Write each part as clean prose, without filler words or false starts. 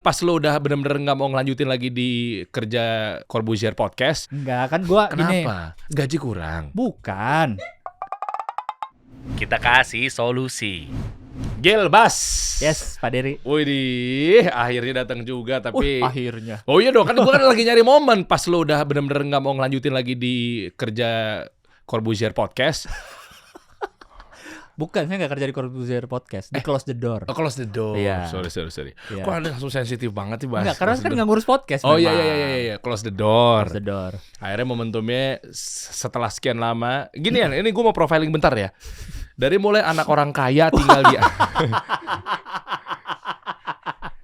Pas lo udah bener-bener gak mau ngelanjutin lagi di kerja Corbuzier Podcast. Enggak, kan gua gini. Kenapa? Gaji kurang? Bukan. Kita kasih solusi. Gilbas. Yes, Pak Dery. Widih, akhirnya datang juga tapi akhirnya. Oh iya dong, kan gua kan lagi nyari momen pas lo udah bener-bener gak mau ngelanjutin lagi di kerja Corbuzier Podcast. Bukan, saya nggak kerja di Corbuzier Podcast, di Close the Door. Oh, Close the Door. Iya. Sorry. Iya. Kok Anda langsung sensitif banget sih bahas? Enggak, karena kan nggak ngurus podcast. Oh memang. iya. Close the Door. Close the Door. Akhirnya momentumnya setelah sekian lama. Gini ya, ini gue mau profiling bentar ya. Dari mulai anak orang kaya tinggal di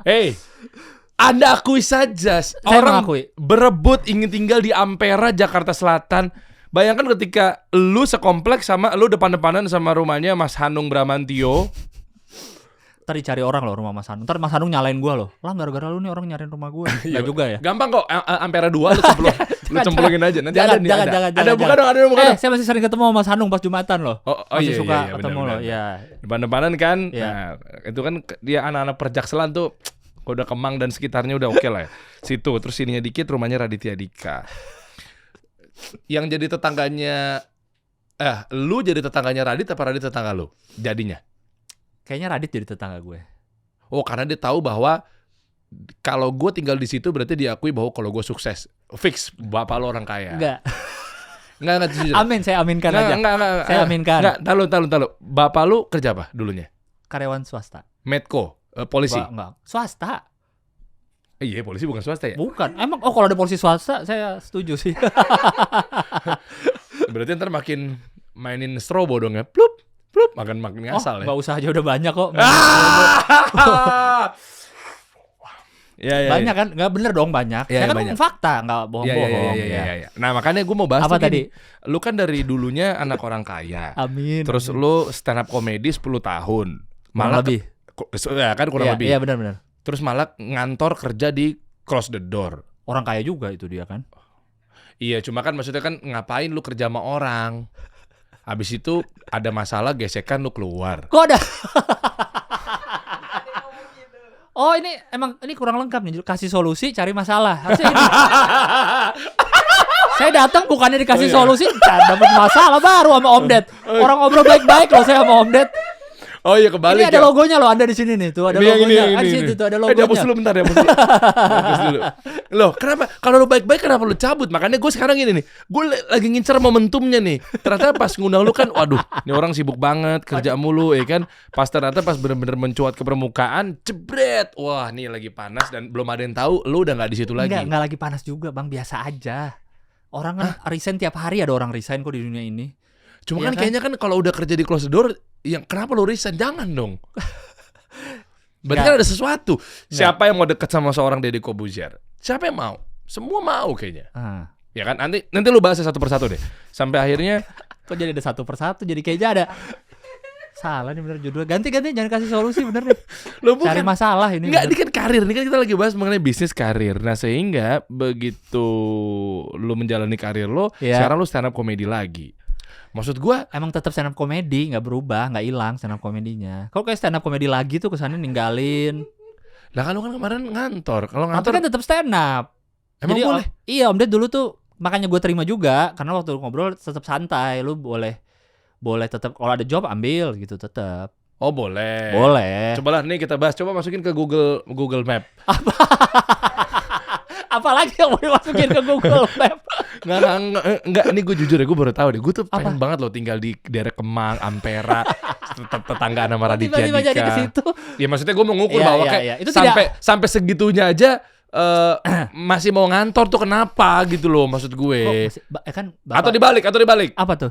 Hey, Anda akui saja orang mengakui. berebut ingin tinggal di Ampera, Jakarta Selatan. Bayangkan ketika lu sekompleks sama lu depan-depanan sama rumahnya Mas Hanung Bramantio. Ntar dicari orang loh rumah Mas Hanung. Ntar Mas Hanung nyalain gua loh. Lah gara-gara lu nih orang nyariin rumah gua. Enggak juga ya. Gampang kok, Ampera 2 lu cemplungin aja. Nanti Jangan, ada nih. jangan. Ada bukan dong. Saya masih sering ketemu sama Mas Hanung pas Jumatan loh. Masih suka ketemu bener. loh. Iya. Depan-depanan kan. Iya. Nah, itu kan dia anak-anak Perjakselan tuh udah Kemang dan sekitarnya udah oke lah ya. Situ, terus sininya dikit rumahnya Raditya Dika. Yang jadi tetangganya lu jadi tetangganya Radit apa Radit tetangga lu? Jadinya. Kayaknya Radit jadi tetangga gue. Oh, karena dia tahu bahwa kalau gue tinggal di situ berarti diakui bahwa kalau gue sukses. Fix bapak lu orang kaya. Enggak jujur. Amin, saya aminkan aja. Enggak. Saya aminkan. Enggak, tahu. Bapak lu kerja apa dulunya? Karyawan swasta. Medco, polisi. Enggak. Swasta. Iya, polisi bukan swasta ya? Bukan. Emang kalau ada polisi swasta saya setuju sih. Berarti ntar makin mainin strobo dong ya. Plup, makin ngasal ya. Enggak usah aja udah banyak kok. Ya. Banyak kan? Enggak bener dong banyak. Ya, Saya kan banyak. ngomong fakta, enggak bohong-bohong. Iya. Nah, makanya gue mau bahas apa tadi? Lu kan dari dulunya anak orang kaya. Amin. Terus lu stand up comedy 10 tahun. Malah lebih. Ya kan kurang lebih. Iya, benar. Terus malah ngantor kerja di Close the Door. Orang kaya juga itu dia kan. Iya, cuma kan maksudnya kan ngapain lu kerja sama orang? Habis itu ada masalah gesekan lu keluar. Kok ada? Oh ini kurang lengkap nih. Kasih solusi cari masalah. Harusnya ini. Saya datang bukannya dikasih solusi, dapat masalah baru sama Om Ded. Orang ngobrol baik-baik loh saya sama Om Ded. Oh iya kebalik. Ini ada logonya loh, Anda di sini nih. Tuh ada logonya. Di situ tuh ada logonya. Dihapus dulu bentar, hapus dulu. Loh, kenapa? Kalau lu baik-baik kenapa lu cabut? Makanya gue sekarang ini nih. Gue lagi ngincer momentumnya nih. Ternyata pas ngundang lu kan, waduh, ini orang sibuk banget, kerja mulu ya kan. Pas ternyata pas bener-bener mencuat ke permukaan, jebret. Wah, nih lagi panas dan belum ada yang tahu lu udah enggak di situ lagi. Enggak lagi panas juga, Bang, biasa aja. Orang kan resign tiap hari, ada orang resign kok di dunia ini. Cuma iya kan kayaknya kan kalau udah kerja di Close the Door, yang kenapa lu resign? Jangan dong. Berarti kan ada sesuatu. Siapa yang mau deket sama seorang Deddy Corbuzier? Siapa yang mau? Semua mau kayaknya. Ya kan? Nanti lu bahas satu persatu deh. Sampai akhirnya kok jadi ada satu persatu, jadi kayaknya ada salah nih bener judulnya. Ganti jangan kasih solusi bener nih. Cari masalah ini. Enggak, ini kan karir. Ini kan kita lagi bahas mengenai bisnis karir. Nah, sehingga begitu lu menjalani karir lo, sekarang lu stand up comedy lagi. Maksud gua emang tetap stand up comedy, nggak berubah, nggak hilang stand up komedinya. Kalau kayak stand up comedy lagi tuh kesannya ninggalin. Lah kan lu kan kemarin ngantor. Kalau ngantor tapi kan tetap stand up. Emang jadi, boleh? Iya, Om Ded dulu tuh makanya gue terima juga karena waktu ngobrol tetap santai. Lu boleh tetap kalau ada job ambil gitu tetap. Oh boleh. Cobalah nih kita bahas. Coba masukin ke Google Map. Apalagi yang mau dimasukin ke Google Map? Enggak, ini gue jujur ya, gue baru tahu deh. Gue tuh pengen banget loh tinggal di daerah Kemang, Ampera, tetanggaan sama Raditya Dika. Tiba-tiba jadi ke situ. Ya maksudnya gue mau ngukur bahwa kayak itu sampai segitunya aja masih mau ngantor tuh kenapa gitu loh maksud gue. Atau dibalik. Apa tuh?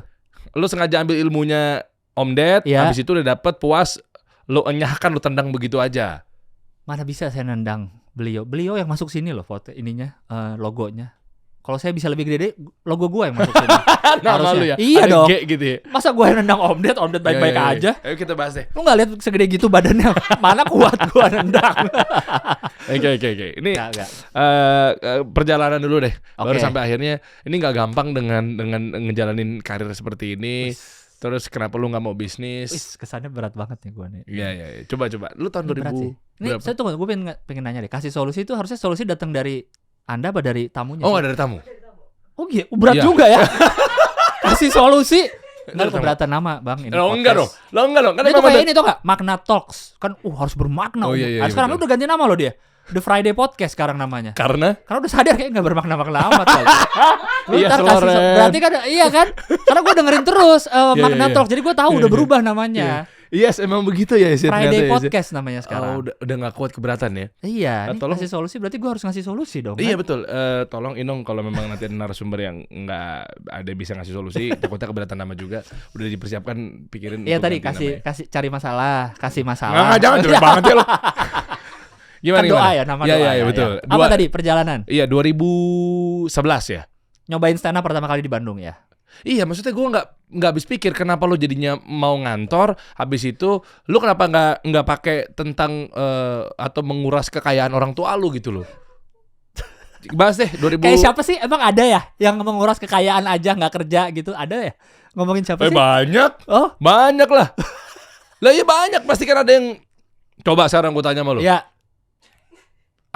Lu sengaja ambil ilmunya Om Ded, habis itu udah dapet puas, lu enyahkan, lu tendang begitu aja. Mana bisa saya nendang beliau yang masuk sini loh foto ininya, logonya. Kalau saya bisa lebih gede, logo gue yang masuk sini. Nama lu ya? Iya ada dong. G gitu ya? Masa gue yang nendang Om Ded baik-baik aja. Ayo kita bahas deh. Lu gak lihat segede gitu badannya? Mana kuat gue nendang. Oke. Ini perjalanan dulu deh. Baru sampai akhirnya ini gak gampang dengan ngejalanin karir seperti ini. Terus kenapa lu nggak mau bisnis? Wis, kesannya berat banget nih gue nih. Iya. Coba. Lu tahun Ini berat 2000 sih. Ini berapa? saya tunggu, gue pengen nanya deh. Kasih solusi itu harusnya solusi datang dari Anda apa dari tamunya? Oh, sih? nggak dari tamu. Oh gitu, berat Iya. juga ya. Kasih solusi. Dari Nggak tamu. keberatan nama bang. Ini Lo enggak dong. podcast. Lo enggak dong. Karena Itu memang kayak ini tau gak? Makna Talks. Kan harus bermakna. Oh, iya, iya, Sekarang betul. udah ganti nama loh dia. The Friday Podcast sekarang namanya. karena Karena udah sadar kayak gak bermakna-makna amat kali. Lu Iya, ntar kasih Loren. berarti kan iya kan? Karena gue dengerin terus Makna iya. Talks. Jadi gue tahu Iya, udah iya. berubah namanya. yes, emang begitu ya sih. Friday Podcast namanya Oh, sekarang. udah nggak kuat keberatan ya. Iya, ini tolong. kasih solusi berarti gue harus ngasih solusi dong. Iya kan? betul. Tolong Inong kalau memang nanti ada narasumber yang nggak ada bisa ngasih solusi, takutnya keberatan nama juga. Udah dipersiapkan, pikirin. Iya untuk tadi ganti namanya. kasih cari masalah, kasih masalah. Nggak, jangan jelek banget ya lo. Gimana? Kan doa ya, nama doa. Iya, ya, betul. ya. Apa tadi perjalanan? Iya 2011 ya. Nyobain stand up pertama kali di Bandung ya. Iya, maksudnya gue nggak habis pikir kenapa lo jadinya mau ngantor, habis itu lo kenapa nggak pakai tentang atau menguras kekayaan orang tua lo gitu lo. Bahas deh 2000. Kayak siapa sih? Emang ada ya yang menguras kekayaan aja nggak kerja gitu? Ada ya? Ngomongin siapa sih? Banyak. Oh, Banyak lah. Lah iya banyak, pasti kan ada yang. Coba sekarang gue tanya sama lo. ya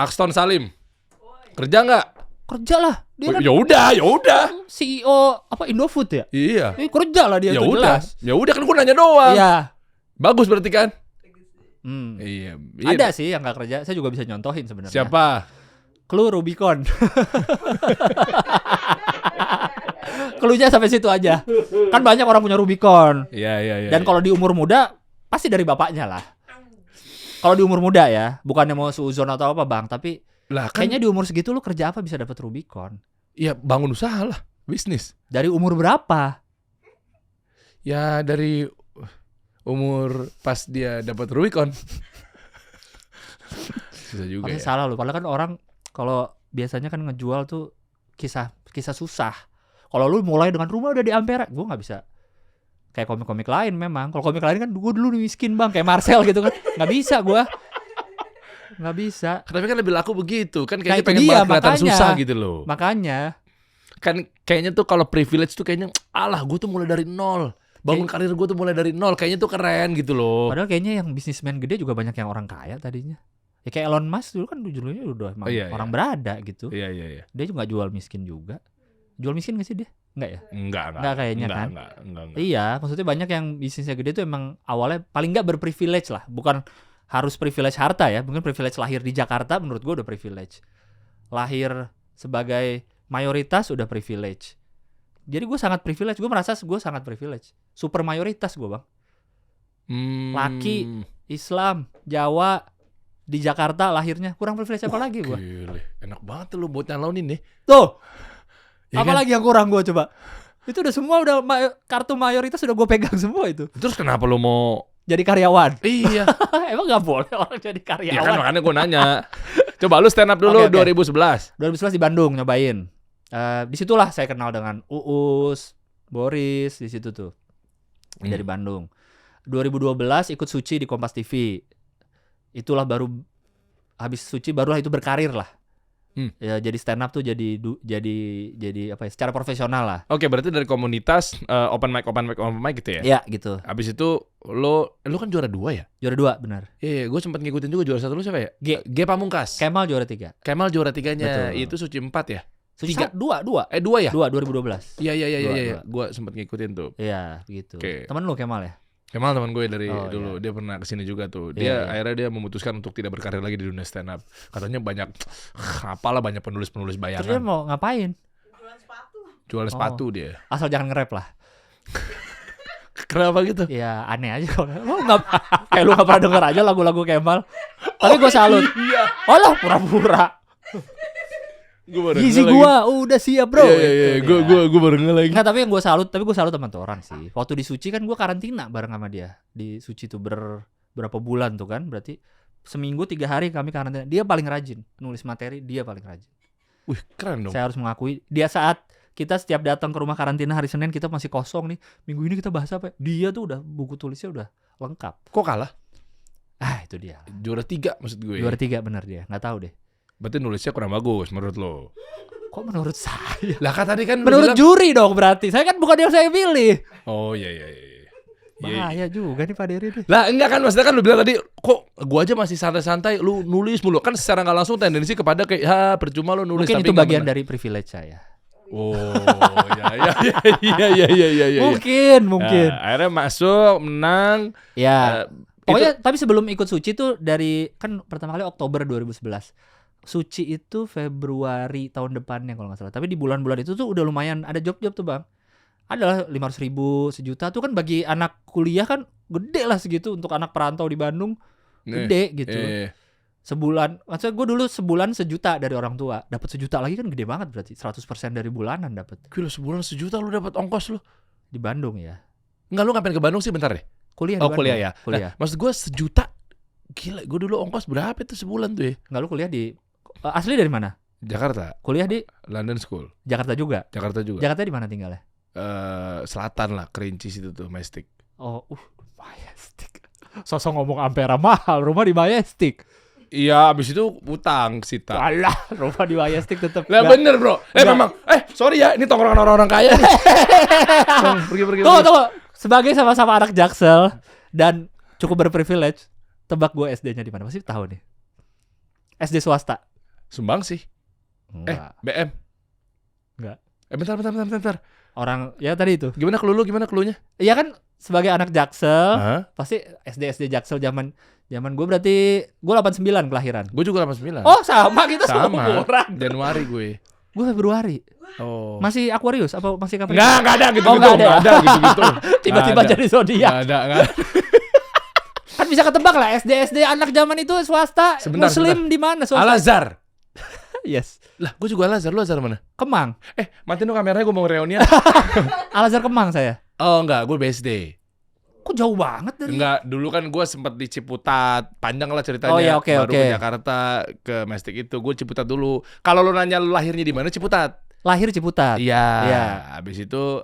Axton Salim. Kerja nggak? kerja lah. Dia kan Ya udah. CEO apa Indofood ya? Iya. Kerja lah dia Ya tuh udah. jelas. Ya udah kan gue nanya doang. Iya. Bagus berarti kan? Iya. Iya. Ada sih yang nggak kerja. Saya juga bisa nyontohin sebenarnya. Siapa? Clue Rubicon. Cluenya sampai situ aja. Kan banyak orang punya Rubicon. Iya. Dan kalau di umur muda pasti dari bapaknya lah. Kalau di umur muda ya, bukannya mau seuzon atau apa bang, tapi lah kan kayaknya di umur segitu lu kerja apa bisa dapat Rubicon? ya bangun usaha lah, bisnis. Dari umur berapa? Ya dari umur pas dia dapat Rubicon. Susah juga Pasti ya. salah lu. Padahal kan orang kalau biasanya kan ngejual tuh kisah susah. Kalau lu mulai dengan rumah udah di Ampera, gue nggak bisa. Kayak komik-komik lain memang. Kalau komik lain kan gue dulu miskin bang, kayak Marcel gitu kan. Nggak bisa gue. Nggak bisa. Tapi kan lebih laku begitu kan, Nah, kayaknya itu pengen dia, banget kelihatan makanya. susah gitu loh. Makanya. Kan kayaknya tuh kalau privilege tuh kayaknya alah gue tuh mulai dari nol. Bangun karir gue tuh mulai dari nol. Kayaknya tuh keren gitu loh. Padahal kayaknya yang bisnismen gede juga banyak yang orang kaya tadinya. Ya kayak Elon Musk dulu kan dulunya udah emang Iya, orang iya. berada gitu. Iya. Dia juga jual miskin juga. Jual miskin gak sih dia? Enggak ya? Enggak kayaknya kan. Enggak. Iya, maksudnya banyak yang bisnisnya gede tuh emang awalnya paling nggak berprivilege lah, bukan harus privilege harta ya, mungkin privilege lahir di Jakarta menurut gue udah privilege, lahir sebagai mayoritas udah privilege, jadi gue sangat privilege, gue merasa gue sangat privilege, super mayoritas gue bang, Laki. Islam, Jawa di Jakarta lahirnya kurang privilege apa lagi gue? Gile. Enak banget tuh lu buat nyalonin nih. Tuh, Ya apa kan? lagi yang kurang gue coba? Itu udah semua udah kartu mayoritas udah gue pegang semua itu. Terus kenapa lu mau? Jadi karyawan. Iya. Emang nggak boleh orang jadi karyawan? Ya kan makanya gue nanya. Coba lu stand up dulu. Oke, oke. 2011. 2011 di Bandung nyobain. Disitulah saya kenal dengan Uus, Boris di situ tuh dari Bandung. 2012 ikut Suci di Kompas TV. Itulah baru habis Suci barulah itu berkarir lah. Ya jadi stand up tuh jadi apa ya? Secara profesional lah. Oke, berarti dari komunitas open mic gitu ya? Iya gitu. Habis itu lu kan juara 2 ya? Juara 2 benar. Iya, gue sempat ngikutin juga juara 1 lu siapa ya? G Pamungkas. Kemal juara 3. Kemal juara 3-nya. Betul. Itu Suci 4 ya? Suci 3. 2 2 ya? 2012. Iya. Dua. Gue sempat ngikutin tuh. Iya, gitu. Oke. Temen lu Kemal ya? Kemal teman gue dari Oh, dulu, dia pernah kesini juga tuh. Iya, Dia iya. akhirnya dia memutuskan untuk tidak berkarir lagi di dunia stand up. Katanya banyak, apalah banyak penulis-penulis Terus dia bayangan. mau ngapain? Jualan sepatu dia. Asal jangan nge-rap lah. Kenapa gitu? Ya aneh aja kalau lu nggak kayak lu nggak pernah denger aja lagu-lagu Kemal. Tapi gue salut. Iya. Alah pura-pura. Gue baru Gizi ngeh lagi. gua udah siap bro. Iya. Itu dia. Gue baru ngeh lagi. Enggak, tapi yang gue salut sama tuh orang sih. Waktu di Suci kan gue karantina bareng sama dia. Di Suci tuh berapa bulan tuh kan. Berarti seminggu 3 hari kami karantina. Dia paling rajin nulis materi, dia paling rajin. Wih, keren dong. Saya harus mengakui, dia saat kita setiap datang ke rumah karantina hari Senin kita masih kosong nih. Minggu ini kita bahas apa? Dia tuh udah buku tulisnya udah lengkap. Kok kalah? Ah, itu dia. Juara 3 maksud gue. Juara 3 bener dia. Nggak tahu deh. Berarti nulisnya kurang bagus menurut lo. Kok menurut saya? Lah kan tadi kan lu Menurut bilang- juri dong berarti. Saya kan bukan yang saya pilih. Oh iya. Bahaya juga nih Pak Dery nih. Lah enggak kan maksudnya kan lu bilang tadi kok gua aja masih santai-santai lu nulis mulu kan secara nggak langsung tendensi kepada kayak percuma lu nulis Mungkin tapi itu nggak bagian benar. dari privilege saya. Oh iya. Mungkin. Nah, akhirnya masuk menang. Ya. Eh, Pokoknya tapi sebelum ikut Suci tuh dari kan pertama kali Oktober 2011. Suci itu Februari tahun depannya kalau nggak salah. Tapi di bulan-bulan itu tuh udah lumayan ada job-job tuh Bang. Adalah 500.000, sejuta tuh kan bagi anak kuliah kan gede lah segitu untuk anak perantau di Bandung. Gede gitu. Sebulan, maksudnya gue dulu sebulan sejuta dari orang tua. Dapat sejuta lagi kan gede banget berarti. 100% dari bulanan dapat. Gila sebulan sejuta lu dapat ongkos lu. Di Bandung ya. Enggak lu ngapain ke Bandung sih bentar deh. Kuliah di Oh Bandung. kuliah ya. Kuliah. Nah, maksud gua sejuta. Gila gua dulu ongkos berapa itu sebulan tuh ya? Enggak, lu kuliah di asli dari mana? Jakarta, Kuliah di London School. Jakarta juga. Jakarta juga. Jakarta di mana tinggalnya? Selatan lah, Kerinci situ tuh, Majestic. Oh, Majestic. Sosok ngomong Ampera mahal, rumah di Majestic. Iya, abis itu utang Sita. Alah, rumah di Majestic tetap. Lah bener bro. Memang. Sorry ya, ini tongkrongan orang-orang kaya nih. Pergi. Tunggu. Sebagai sama-sama anak Jaksel dan cukup berprivilege, tebak gue SD-nya di mana? Masih tahu nih. SD swasta. Sumbang sih. Enggak. BM. Enggak. Bentar. Orang ya tadi itu. Gimana clue-nya? Iya kan sebagai anak Jaksel, Hah? pasti SD Jaksel zaman gue berarti gue 89 kelahiran. Gue juga 89. Oh, sama kita sama. seumuran. Januari gue. Gue Februari. Oh. Masih Aquarius apa masih Capricorn? Enggak ada gitu-gitu. Oh, nggak ada ya? Nggak ada gitu-gitu. Tiba-tiba Nggak ada. jadi zodiak. Nggak ada. Kan bisa ketebak lah SD anak zaman itu swasta. Sebentar, Muslim di mana swasta? Al-Azhar. Yes. Lah, gue juga Al-Azhar. Lu Azhar mana? Kemang. Matiin dong kameranya, gue mau reunian. Al-Azhar Kemang saya. Oh, enggak, gue BSD. Kok jauh banget dari? Enggak, dulu kan gue sempat di Ciputat. Panjang lah ceritanya. Oh, iya, oke, Baru oke. ke Jakarta, ke Majestic itu. Gue Ciputat dulu. Kalau lu nanya lu lahirnya di mana, Ciputat. Lahir Ciputat. Iya. Iya. Habis itu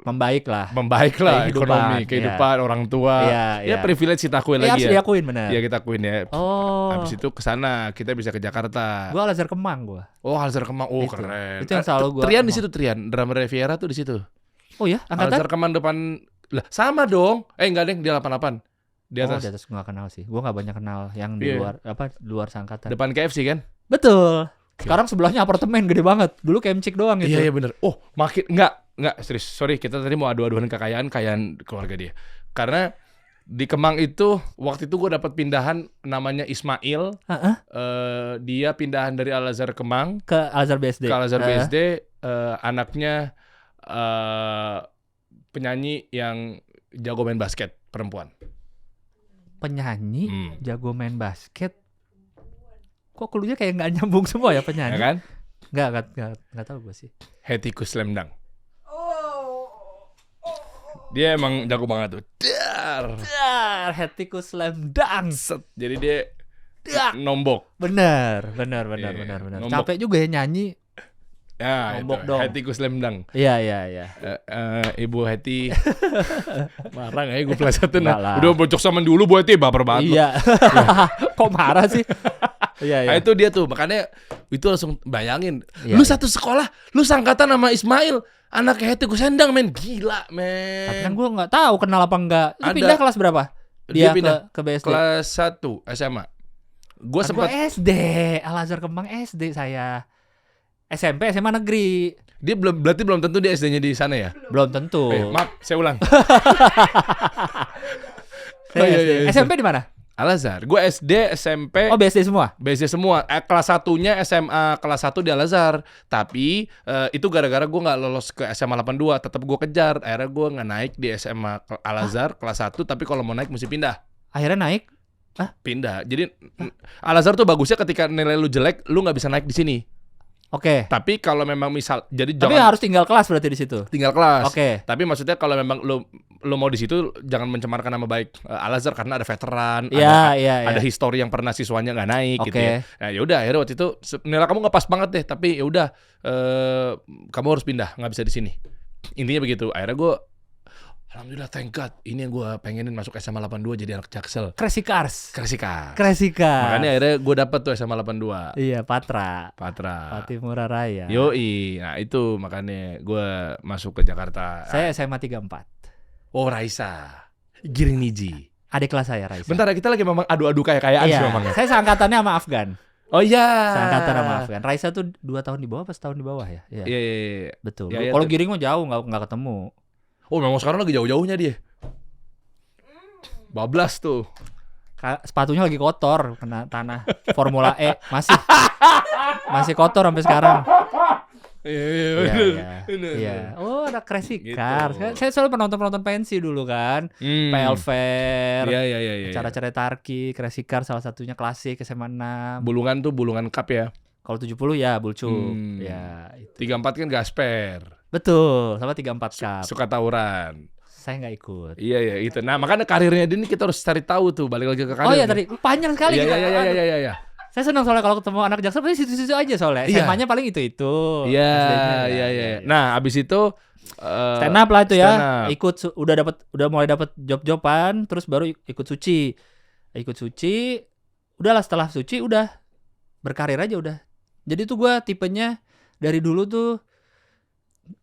Membaik lah. membaik lah Kehidupan, kehidupan orang tua. Iya, Ya iya. privilege kita akuin Harus lagi ya. diakuin benar. Iya kita akuin ya. Oh. Habis itu ke sana kita bisa ke Jakarta. Gua Al-Azhar Kemang gua. Oh, Al-Azhar Kemang. Oh, Itu. keren. Itu yang selalu gua Trian di ngomong. situ, Trian. Drama Riviera tuh di situ. Oh ya, angkatan? Al-Azhar Kemang depan. Lah, sama dong. Enggak deng, dia 88. Di Oh, atas. di atas gua gak kenal sih. Gua gak banyak kenal yang di Iya. luar luar sangkatan. Depan KFC kan? Betul. Sekarang sebelahnya apartemen gede banget. Dulu Kemcik doang gitu. Iya bener. Oh, makin enggak serius. Sorry, kita tadi mau adu-aduan kekayaan keluarga dia. Karena di Kemang itu waktu itu gue dapat pindahan namanya Ismail. Heeh. Dia pindahan dari Al-Azhar Kemang Ke Al-Azhar BSD. ke Al-Azhar Heeh. BSD. Anaknya penyanyi yang jago main basket perempuan. Penyanyi Hmm. jago main basket. Kok klunya kayak nggak nyambung semua ya Ya penyanyi? kan? Nggak tahu gue sih. Hetty Kuslemdang. Dia emang jago banget tuh. Dar. Hetiku slam dunk. Set. Jadi dia Dak. nombok. Bener. Iya, nombok. Capek juga ya nyanyi. Ya, Nombok itu. dong. Hetty Kuslemdang. Iya. Ibu Hetty marah nggak ya gue pelesetin Enggak lah. udah bocok sama dulu Bu Hetty baper banget. Iya. Kok marah sih? Iya. Nah, itu dia tuh makanya itu langsung bayangin Iya, lu iya. satu sekolah lu sangkatan sama Ismail anak Hetty Kusendang men gila men. Tapi kan gue nggak tahu kenal apa enggak. Lu Ada. pindah kelas berapa? Dia Dia pindah ke BSD. kelas 1 SMA. Gue Kan sempat gua SD. Al-Azhar Kemang SD saya. SMP SMA negeri. dia berarti belum tentu dia SD-nya di sana ya. Belum tentu. Maaf, saya ulang. Saya Oh, iya, SD. iya, iya. SMP di mana? Al-Azhar. Gue SD, SMP, Oh, BSD semua. BSD semua. Kelas 1-nya SMA kelas 1 di Al-Azhar. Tapi itu gara-gara gue nggak lolos ke SMA 82, tetap gue kejar. Akhirnya gue nggak naik di SMA Al-Azhar kelas 1, tapi kalau mau naik mesti pindah. Akhirnya naik. Pindah. Jadi Al-Azhar tuh bagusnya ketika nilai lu jelek, lu nggak bisa naik di sini. Oke. Tapi kalau memang misal jadi Tapi jangan harus tinggal kelas berarti di situ. tinggal kelas. Oke. Tapi maksudnya kalau memang lu mau di situ jangan mencemarkan nama baik Al-Azhar karena ada veteran, Iya. ada histori yang pernah siswanya nggak naik gitu Oke. ya. Nah, yaudah akhirnya waktu itu nilai kamu nggak pas banget deh, tapi yaudah kamu harus pindah, nggak bisa di sini. Intinya begitu. Akhirnya gue Alhamdulillah, thank God. Ini yang gue pengenin masuk SMA 82 jadi anak Jaksel. Crazy Cars. Crazy Cars. Makanya Makanya akhirnya gue dapet tuh SMA 82. iya, Patra. Patra. Patimura Raya. Yoi. Nah itu makanya gue masuk ke Jakarta. Saya SMA 34. Oh, Raisa. Giring Niji. Adik kelas saya Raisa. Bentar, kita lagi memang adu-adu kayak-kayaan sih Iya, memang ya. saya seangkatannya sama Afgan. Oh iya. Seangkatan sama Afgan. Raisa tuh 2 tahun di bawah apa setahun di bawah ya? Iya. Iya. Betul. Ya, ya, Kalau tuh. Giring mah jauh nggak ketemu. Oh, memang sekarang lagi jauh-jauhnya dia. Bablas tuh. Sepatunya lagi kotor kena tanah Formula E masih kotor sampai sekarang. Iya. Oh, ada Crazy Gitu. Cars. Saya selalu penonton pensi dulu kan. PL Fair. Iya. Acara-acara Tarki, Crazy Cars salah satunya klasik SMA 6. Bulungan tuh Bulungan Cup ya. Kalau 70 ya Bulcuk. Ya, itu. 34 kan Gasper. Betul, sama 34 Cup. Suka tawuran. Saya nggak ikut. Iya itu. Nah, makanya karirnya dia ini kita harus cari tahu tuh, balik lagi ke karir. Oh iya tadi panjang sekali kita. Iya. Saya senang soalnya kalau ketemu anak Jaksel pasti situ-situ aja soalnya. Iya. SMA-nya paling itu. Iya. Nah, abis itu stand up lah itu ya. stand up. Ikut udah mulai dapat job-joban, terus baru ikut Suci. Udahlah setelah Suci udah berkarir aja udah. Jadi tuh gue tipenya dari dulu tuh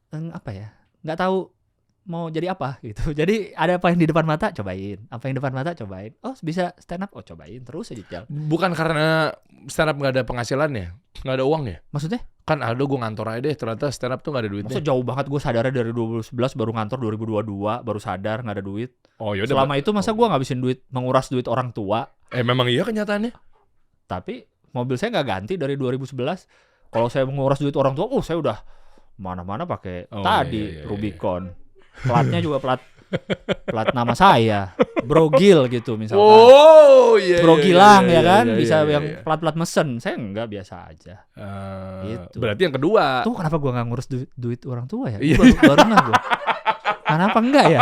apa ya? Nggak tahu mau jadi apa gitu. Jadi ada apa yang di depan mata cobain. Oh bisa stand up, cobain terus aja jalan. Bukan karena stand up nggak ada penghasilannya, nggak ada uangnya. Maksudnya? Kan Aldo gue ngantor aja deh, ternyata stand up tuh nggak ada duitnya. Masa jauh banget gue sadarnya dari 2011 baru ngantor 2022 baru sadar nggak ada duit. Oh yaudah. Selama itu masa gue ngabisin duit menguras duit orang tua. Memang iya kenyataannya. Tapi mobil saya nggak ganti dari 2011. Kalau saya menguras duit orang tua, saya udah mana-mana pakai iya. Rubicon. Platnya juga plat nama saya, Brogil gitu misalkan. Oh iya. Bro Gilang ya kan, iya, bisa iya. yang plat-plat mesen. Saya enggak, biasa aja. Gitu. Berarti yang kedua. Tuh kenapa gua nggak ngurus duit orang tua ya? Iya. Baru nggak gua. Kenapa enggak ya?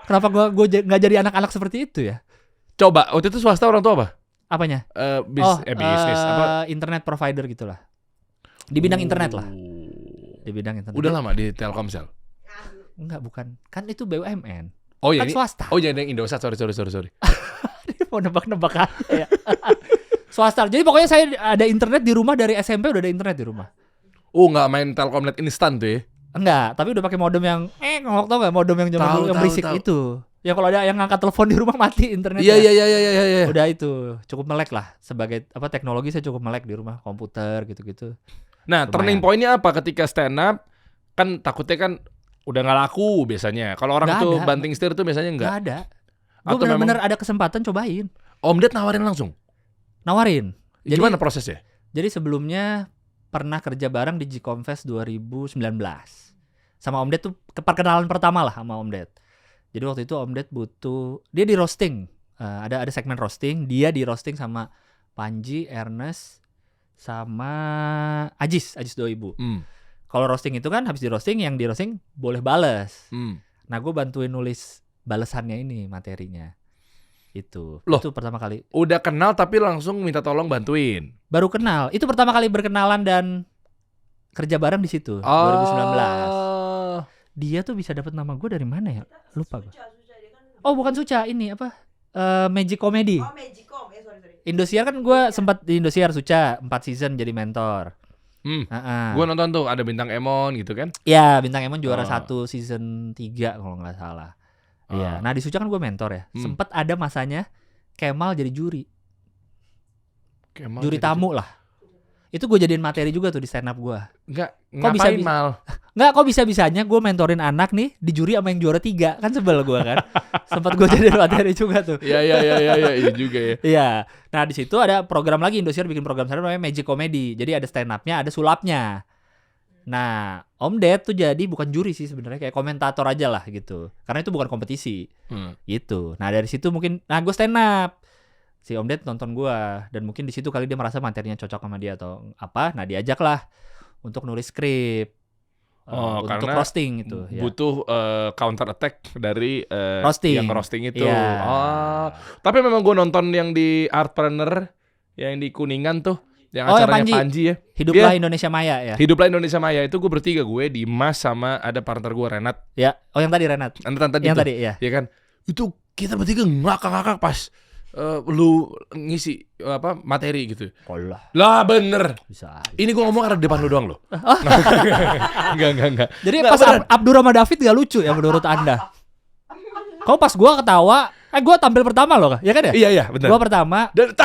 Kenapa gua nggak jadi anak-anak seperti itu ya? Coba waktu itu swasta orang tua apa? Apanya? Bisnis apa? Internet provider gitulah. Di bidang internet lah. Di bidang internet. Udah lama di Telkomsel. Enggak, bukan. Kan itu BUMN. Oh iya, Kan swasta. Oh iya, yang Indosat. Sorry. Dia mau nebak-nebak aja ya. Swasta. Jadi pokoknya saya ada internet di rumah dari SMP, udah ada internet di rumah. Oh, nggak main Telkomnet instan tuh ya? Enggak, tapi udah pakai modem yang ngomong, tau nggak modem yang zaman dulu yang berisik itu. Ya kalau ada yang ngangkat telepon di rumah mati internetnya. Iya. Udah itu cukup melek lah, sebagai teknologi saya cukup melek di rumah, komputer gitu-gitu. Nah, Lumayan. turning point-nya apa ketika stand up? Kan takutnya kan udah nggak laku biasanya. Kalau orang Nggak tuh ada. banting setir tuh biasanya Nggak nggak. ada. Gue Atau benar-benar ada kesempatan cobain. Om Ded nawarin langsung. Nawarin. Gimana prosesnya? Jadi sebelumnya pernah kerja bareng di G-Confest 2019. Sama Om Ded tuh perkenalan pertama lah sama Om Ded. Jadi waktu itu Om Ded butuh, dia di roasting. Ada segmen roasting, dia di roasting sama Panji, Ernest, sama Ajis 2000. Kalau roasting itu kan habis di roasting, yang di roasting boleh bales. Nah gue bantuin nulis balesannya ini, materinya. Itu pertama kali. Udah kenal tapi langsung minta tolong bantuin. Baru kenal. Itu pertama kali berkenalan dan kerja bareng di situ 2019. Dia tuh bisa dapat nama gue dari mana ya? Lupa gue. Oh bukan Suca, ini apa? Magic Comedy. Oh Magicom, sorry. Indosiar kan gue sempat di Indosiar Suca 4 season jadi mentor. Gue nonton tuh ada Bintang Emon gitu kan? Iya, Bintang Emon juara 1 season 3 kalau nggak salah. Iya. Nah di Suca kan gue mentor ya. Sempat ada masanya Kemal jadi juri. Juri tamu lah. Itu gue jadiin materi juga tuh di stand up gue. Enggak, kok ngapain bisa mal? Enggak, kok bisa-bisanya gue mentorin anak nih di juri sama yang juara 3. Kan sebel gue kan. Sempat gue jadiin materi juga tuh. Iya juga ya. Iya. Nah, di situ ada program lagi, Indosiar bikin program stand up namanya Magic Comedy. Jadi ada stand up-nya, ada sulapnya. Nah, Om Ded tuh jadi bukan juri sih sebenarnya, kayak komentator aja lah gitu. Karena itu bukan kompetisi. Gitu. Nah, dari situ mungkin gue stand up. Si Om Ded nonton gue, dan mungkin di situ kali dia merasa materinya cocok sama dia atau apa. Nah, diajak lah untuk nulis skrip. Untuk roasting itu butuh counter attack dari roasting. yang roasting itu. Yeah. Tapi memang gue nonton yang di Artpreneur yang di Kuningan tuh yang Oh, yang acaranya Panji. Panji ya. Hiduplah Indonesia Maya ya. Hiduplah Indonesia Maya itu gue bertiga, gue Dimas sama ada partner gue Renat. Ya. Oh, yang tadi Renat. Tadi Yang tuh. tadi ya. Ya kan. Itu kita bertiga ngakak-ngakak pas lu ngisi materi gitu. Kolah. Lah bener. Bisa. Ini gue ngomong karena di depan lu doang loh. Enggak. Jadi Nggak, pas beneran. Abdur sama David gak lucu ya menurut Anda? Kau pas gua ketawa, gua tampil pertama loh, ya kan ya? Iya bener. Gua pertama. Dan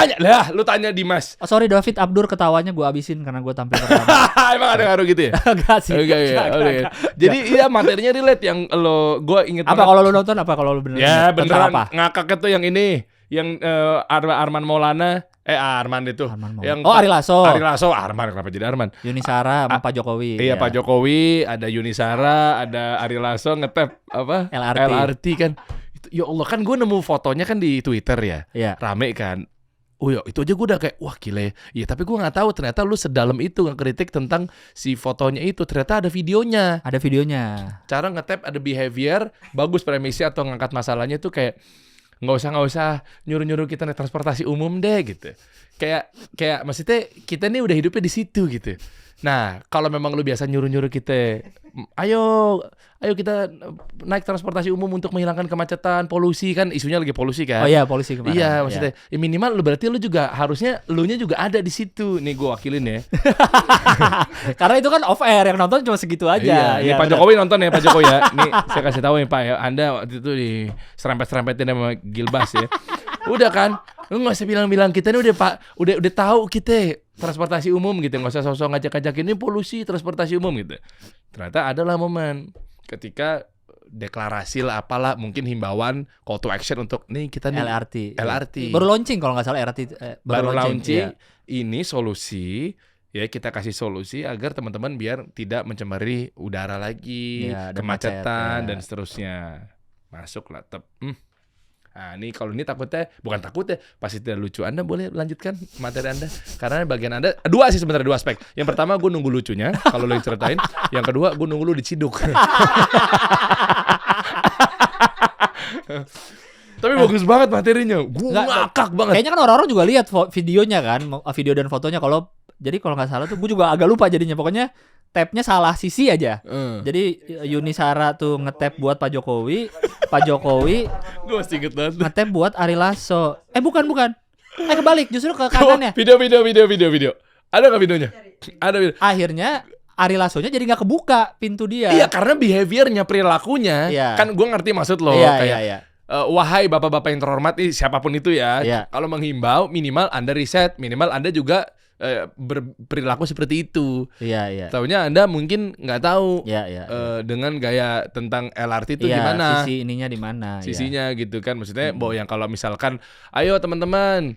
lu tanya Dimas. Oh, sorry David, Abdur ketawanya gua abisin karena gua tampil pertama. Emang ada ngaruh gitu ya? Enggak sih. Enggak. Jadi iya materinya relate yang gue inget Apa banget. kalau lu nonton, apa kalau lu bener? Ya Tentang beneran apa? ngakak itu yang ini, yang Arman Maulana, Arman itu, Arman Maulana. yang Oh, Ari Lasso. Arman kenapa jadi Arman? Yuni Shara sama Pak Jokowi. Iya ya. Pak Jokowi, ada Yuni Shara, ada Ari Lasso ngetep apa? LRT kan. Itu, ya Allah kan gue nemu fotonya kan di Twitter ya, Iya. rame kan. Oh ya itu aja gue udah kayak wah gila ya. Ya tapi gue nggak tahu ternyata lu sedalam itu ngekritik tentang si fotonya itu. Ternyata ada videonya. Ada videonya. Cara ngetap ada behavior bagus premisi atau ngangkat masalahnya tuh kayak nggak usah nyuruh kita naik transportasi umum deh gitu. Kayak maksudnya kita nih udah hidupnya di situ gitu. Nah kalau memang lu biasa nyuruh kita, ayo kita naik transportasi umum untuk menghilangkan kemacetan, polusi kan isunya lagi polusi kan. Oh iya, polisi kemarin. Iya maksudnya ya minimal berarti lu juga harusnya elunya juga ada di situ. Nih gue wakilin ya. Karena itu kan off air, yang nonton cuma segitu aja. Iya, Pak Jokowi nonton ya Pak Jokowi ya. Nih saya kasih tahu ya Pak ya. Anda waktu itu di serempet-serempetin sama Gilbas ya. Udah kan, lu nggak usah bilang kita ini udah tahu kita transportasi umum gitu, nggak usah sosok ngajak-ngajak ini polusi transportasi umum gitu. Ternyata adalah momen ketika deklarasi lah apalah mungkin himbauan call to action untuk nih kita nih LRT. Baru launching kalau nggak salah LRT. Baru launching. Iya. Ini solusi. Ya kita kasih solusi agar teman-teman biar tidak mencemari udara lagi, Ya, dan kemacetan macet, ya. dan seterusnya. Masuk lah Nah ini kalau ini bukan takut ya, pasti tidak lucu. Anda boleh lanjutkan materi Anda. Karena bagian Anda, dua sih sebenarnya, dua aspek. Yang pertama gue nunggu lucunya, kalau lo yang ceritain. Yang kedua gue nunggu lo diciduk. Tapi bagus banget materinya, gue ngakak banget. Kayaknya kan orang-orang juga lihat videonya kan, video dan fotonya. Jadi kalau nggak salah tuh, gue juga agak lupa jadinya. Pokoknya tabnya salah sisi aja. Jadi Yuni Shara tuh ngetap buat Pak Jokowi, Pak Jokowi gue masih inget banget. ngetap buat Ari Lasso. Bukan. Kebalik, justru ke kanannya. Video. Ada nggak videonya? Ada video. Akhirnya Ari Lassonya jadi nggak kebuka pintu dia. Iya, karena behaviornya, perilakunya. Iya. Kan gue ngerti maksud lo. Iya. Wahai bapak-bapak yang terhormat, siapapun itu ya. Iya. Kalau menghimbau, minimal Anda riset, minimal Anda juga berperilaku seperti itu. Iya. Taunya Anda mungkin nggak tahu. Iya. Dengan gaya tentang LRT itu Iya, gimana? sisi ininya di mana? Sisinya gitu kan, maksudnya bahwa yang kalau misalkan, ayo teman-teman.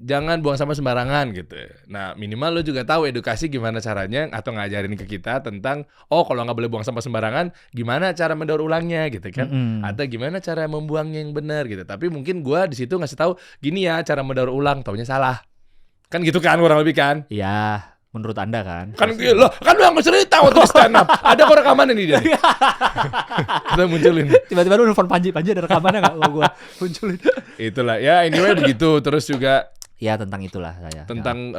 Jangan buang sampah sembarangan gitu. Nah minimal lo juga tahu edukasi gimana caranya atau ngajarin ke kita tentang kalau nggak boleh buang sampah sembarangan, gimana cara mendaur ulangnya gitu kan? Atau gimana cara membuangnya yang benar gitu. Tapi mungkin gua di situ ngasih tahu gini ya cara mendaur ulang, taunya salah. Kan gitu kan kurang lebih kan? Iya, menurut Anda kan? Kan lo yang cerita waktu stand up. Ada kok rekaman ini dia. Kita munculin. Tiba-tiba lu nelfon Panji ada rekamannya nggak? Mau gue munculin. Itulah ya, anyway begitu. Terus juga ya tentang itulah saya. Tentang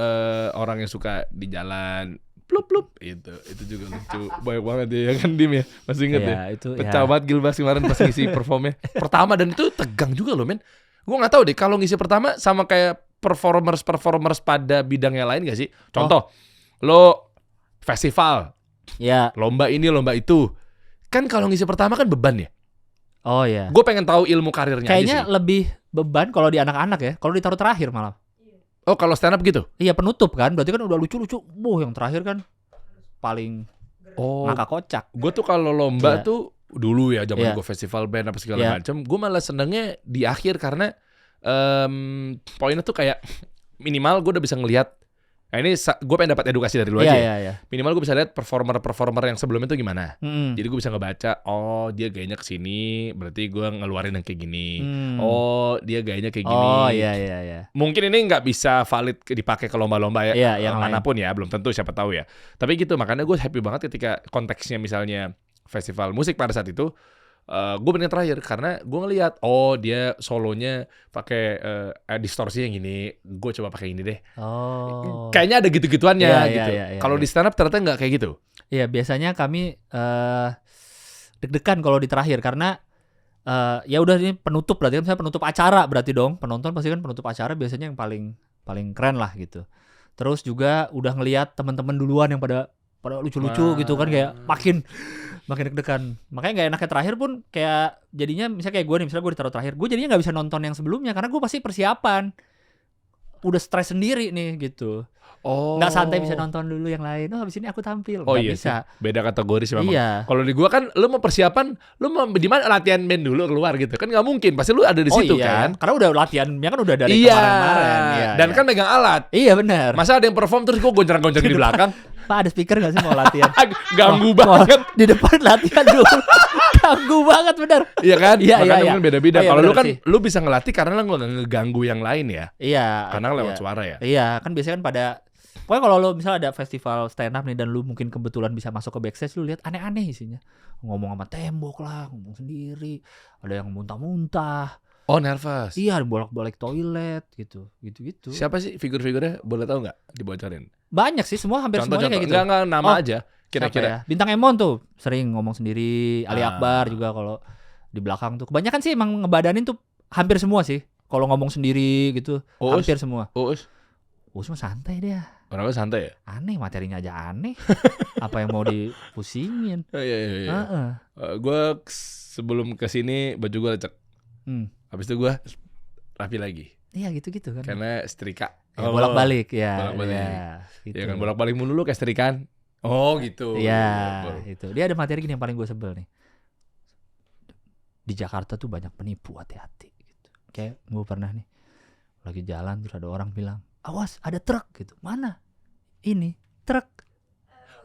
orang yang suka di jalan plup itu juga lucu banyak banget ya kan Dim ya, masih inget ya? Itu pecah banget Gilbas kemarin pas ngisi performnya pertama, dan itu tegang juga loh men. Gue nggak tahu deh kalau ngisi pertama sama kayak performers pada bidangnya lain gak sih? Contoh lo festival, ya lomba ini lomba itu, kan kalau ngisi pertama kan beban ya. Oh ya. Gue pengen tahu ilmu karirnya. Kayaknya aja sih. Lebih beban kalau di anak-anak ya. Kalau ditaruh terakhir malah. Oh kalau stand up gitu? Iya penutup kan. Berarti kan udah lucu-lucu. Yang terakhir kan paling ngakak kocak. Gue tuh kalau lomba tuh dulu ya zaman gue festival band apa segala macam, gue malah senengnya di akhir karena poinnya tuh kayak minimal gue udah bisa ngelihat. Nah ini gue pengen dapat edukasi dari lu aja. Iya. Minimal gue bisa lihat performer yang sebelumnya tuh gimana. Jadi gue bisa ngebaca, dia gayanya kesini, berarti gue ngeluarin yang kayak gini. Dia gayanya kayak gini. Oh iya. Mungkin ini nggak bisa valid dipakai ke lomba-lomba ya, yang manapun ya, belum tentu, siapa tahu ya. Tapi gitu, makanya gue happy banget ketika konteksnya misalnya festival musik pada saat itu, gue bener terakhir karena gue ngelihat dia solonya pakai distorsi yang ini, gue coba pakai ini deh. Kayaknya ada gitu-gituannya gitu. Kalau di stand up ternyata nggak kayak gitu. Iya, biasanya kami deg-degan kalau di terakhir karena ya udah ini penutup berarti kan, misalnya penutup acara berarti dong, penonton pasti kan penutup acara biasanya yang paling keren lah gitu. Terus juga udah ngelihat teman-teman duluan yang pada lucu-lucu gitu kan, kayak makin deg-degan. Makanya nggak enaknya terakhir pun kayak jadinya misalnya kayak gue nih, misalnya gue ditaruh terakhir, gue jadinya nggak bisa nonton yang sebelumnya karena gue pasti persiapan, udah stres sendiri nih gitu. Nggak santai bisa nonton dulu yang lain. Habis ini aku tampil. Nggak bisa. Sih. Beda kategori sih memang. Iya. Kalau di gua kan, lu mau persiapan, lu mau di mana latihan band dulu keluar gitu kan nggak mungkin. Pasti lu ada di situ kan. Karena udah latihannya kan udah dari kemarin-kemarin. Iya. Dan kan megang alat. Iya benar. Masa ada yang perform terus gua goncang-goncang di belakang? Pak, ada speaker nggak sih mau latihan? Ganggu banget. Di depan latihan dulu. Ganggu banget benar. Iya kan? Iya, makanya kan beda-beda. Kalau lu kan sih. lu bisa ngelatih karena lu nggak ngeganggu yang lain ya. Iya. Karena lewat suara ya. Iya, kan biasanya kan pada pokoknya kalau lu misalnya ada festival stand up nih dan lu mungkin kebetulan bisa masuk ke backstage, lu lihat aneh-aneh isinya. Ngomong sama tembok lah, ngomong sendiri, ada yang muntah-muntah. Oh, nervous. Iya, bolak-balik toilet gitu. Siapa sih figur-figurnya? Boleh tahu nggak dibocorin? Banyak sih, hampir semuanya kayak gitu. Enggak nama aja. Kira-kira. Ya? Bintang Emon tuh sering ngomong sendiri, Ali Akbar juga kalau di belakang tuh. Kebanyakan sih emang ngebadanin tuh hampir semua sih. Kalau ngomong sendiri gitu, hampir semua. Uus mah santai dia. Orangnya santai ya? Aneh, materinya aja aneh. Apa yang mau dipusingin? Iya. Gue sebelum kesini baju gue lecek. Habis itu gue rapi lagi. Iya gitu-gitu kan. Karena setrika. Ya, bolak-balik ya. Bolak-balik. Gitu. Ya kan bolak-balik mulu lu kayak setrikaan. Oh gitu. Iya itu. Dia ada materi gini yang paling gue sebel nih. Di Jakarta tuh banyak penipu, hati-hati gitu. Kayak gue pernah nih lagi jalan terus ada orang bilang, awas ada truk gitu. Mana? Ini truk.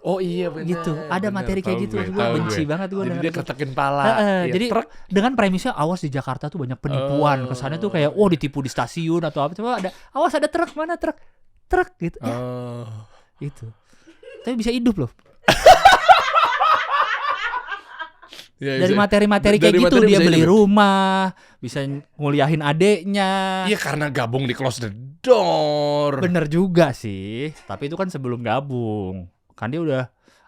Oh iya benar. Gitu. Ada materi kayak gitu. Gue benci banget gue. Jadi dia ketekin pala. Jadi truk. Dengan premisnya awas di Jakarta tuh banyak penipuan. Kesannya tuh kayak ditipu di stasiun atau apa. Coba ada awas ada truk, mana truk? Truk gitu. Gitu. Tapi bisa hidup loh. Dari materi-materi kayak gitu dia beli rumah, bisa nguliahin adeknya. Iya karena gabung di Close the Door. Bener juga sih, tapi itu kan sebelum gabung. Kan dia udah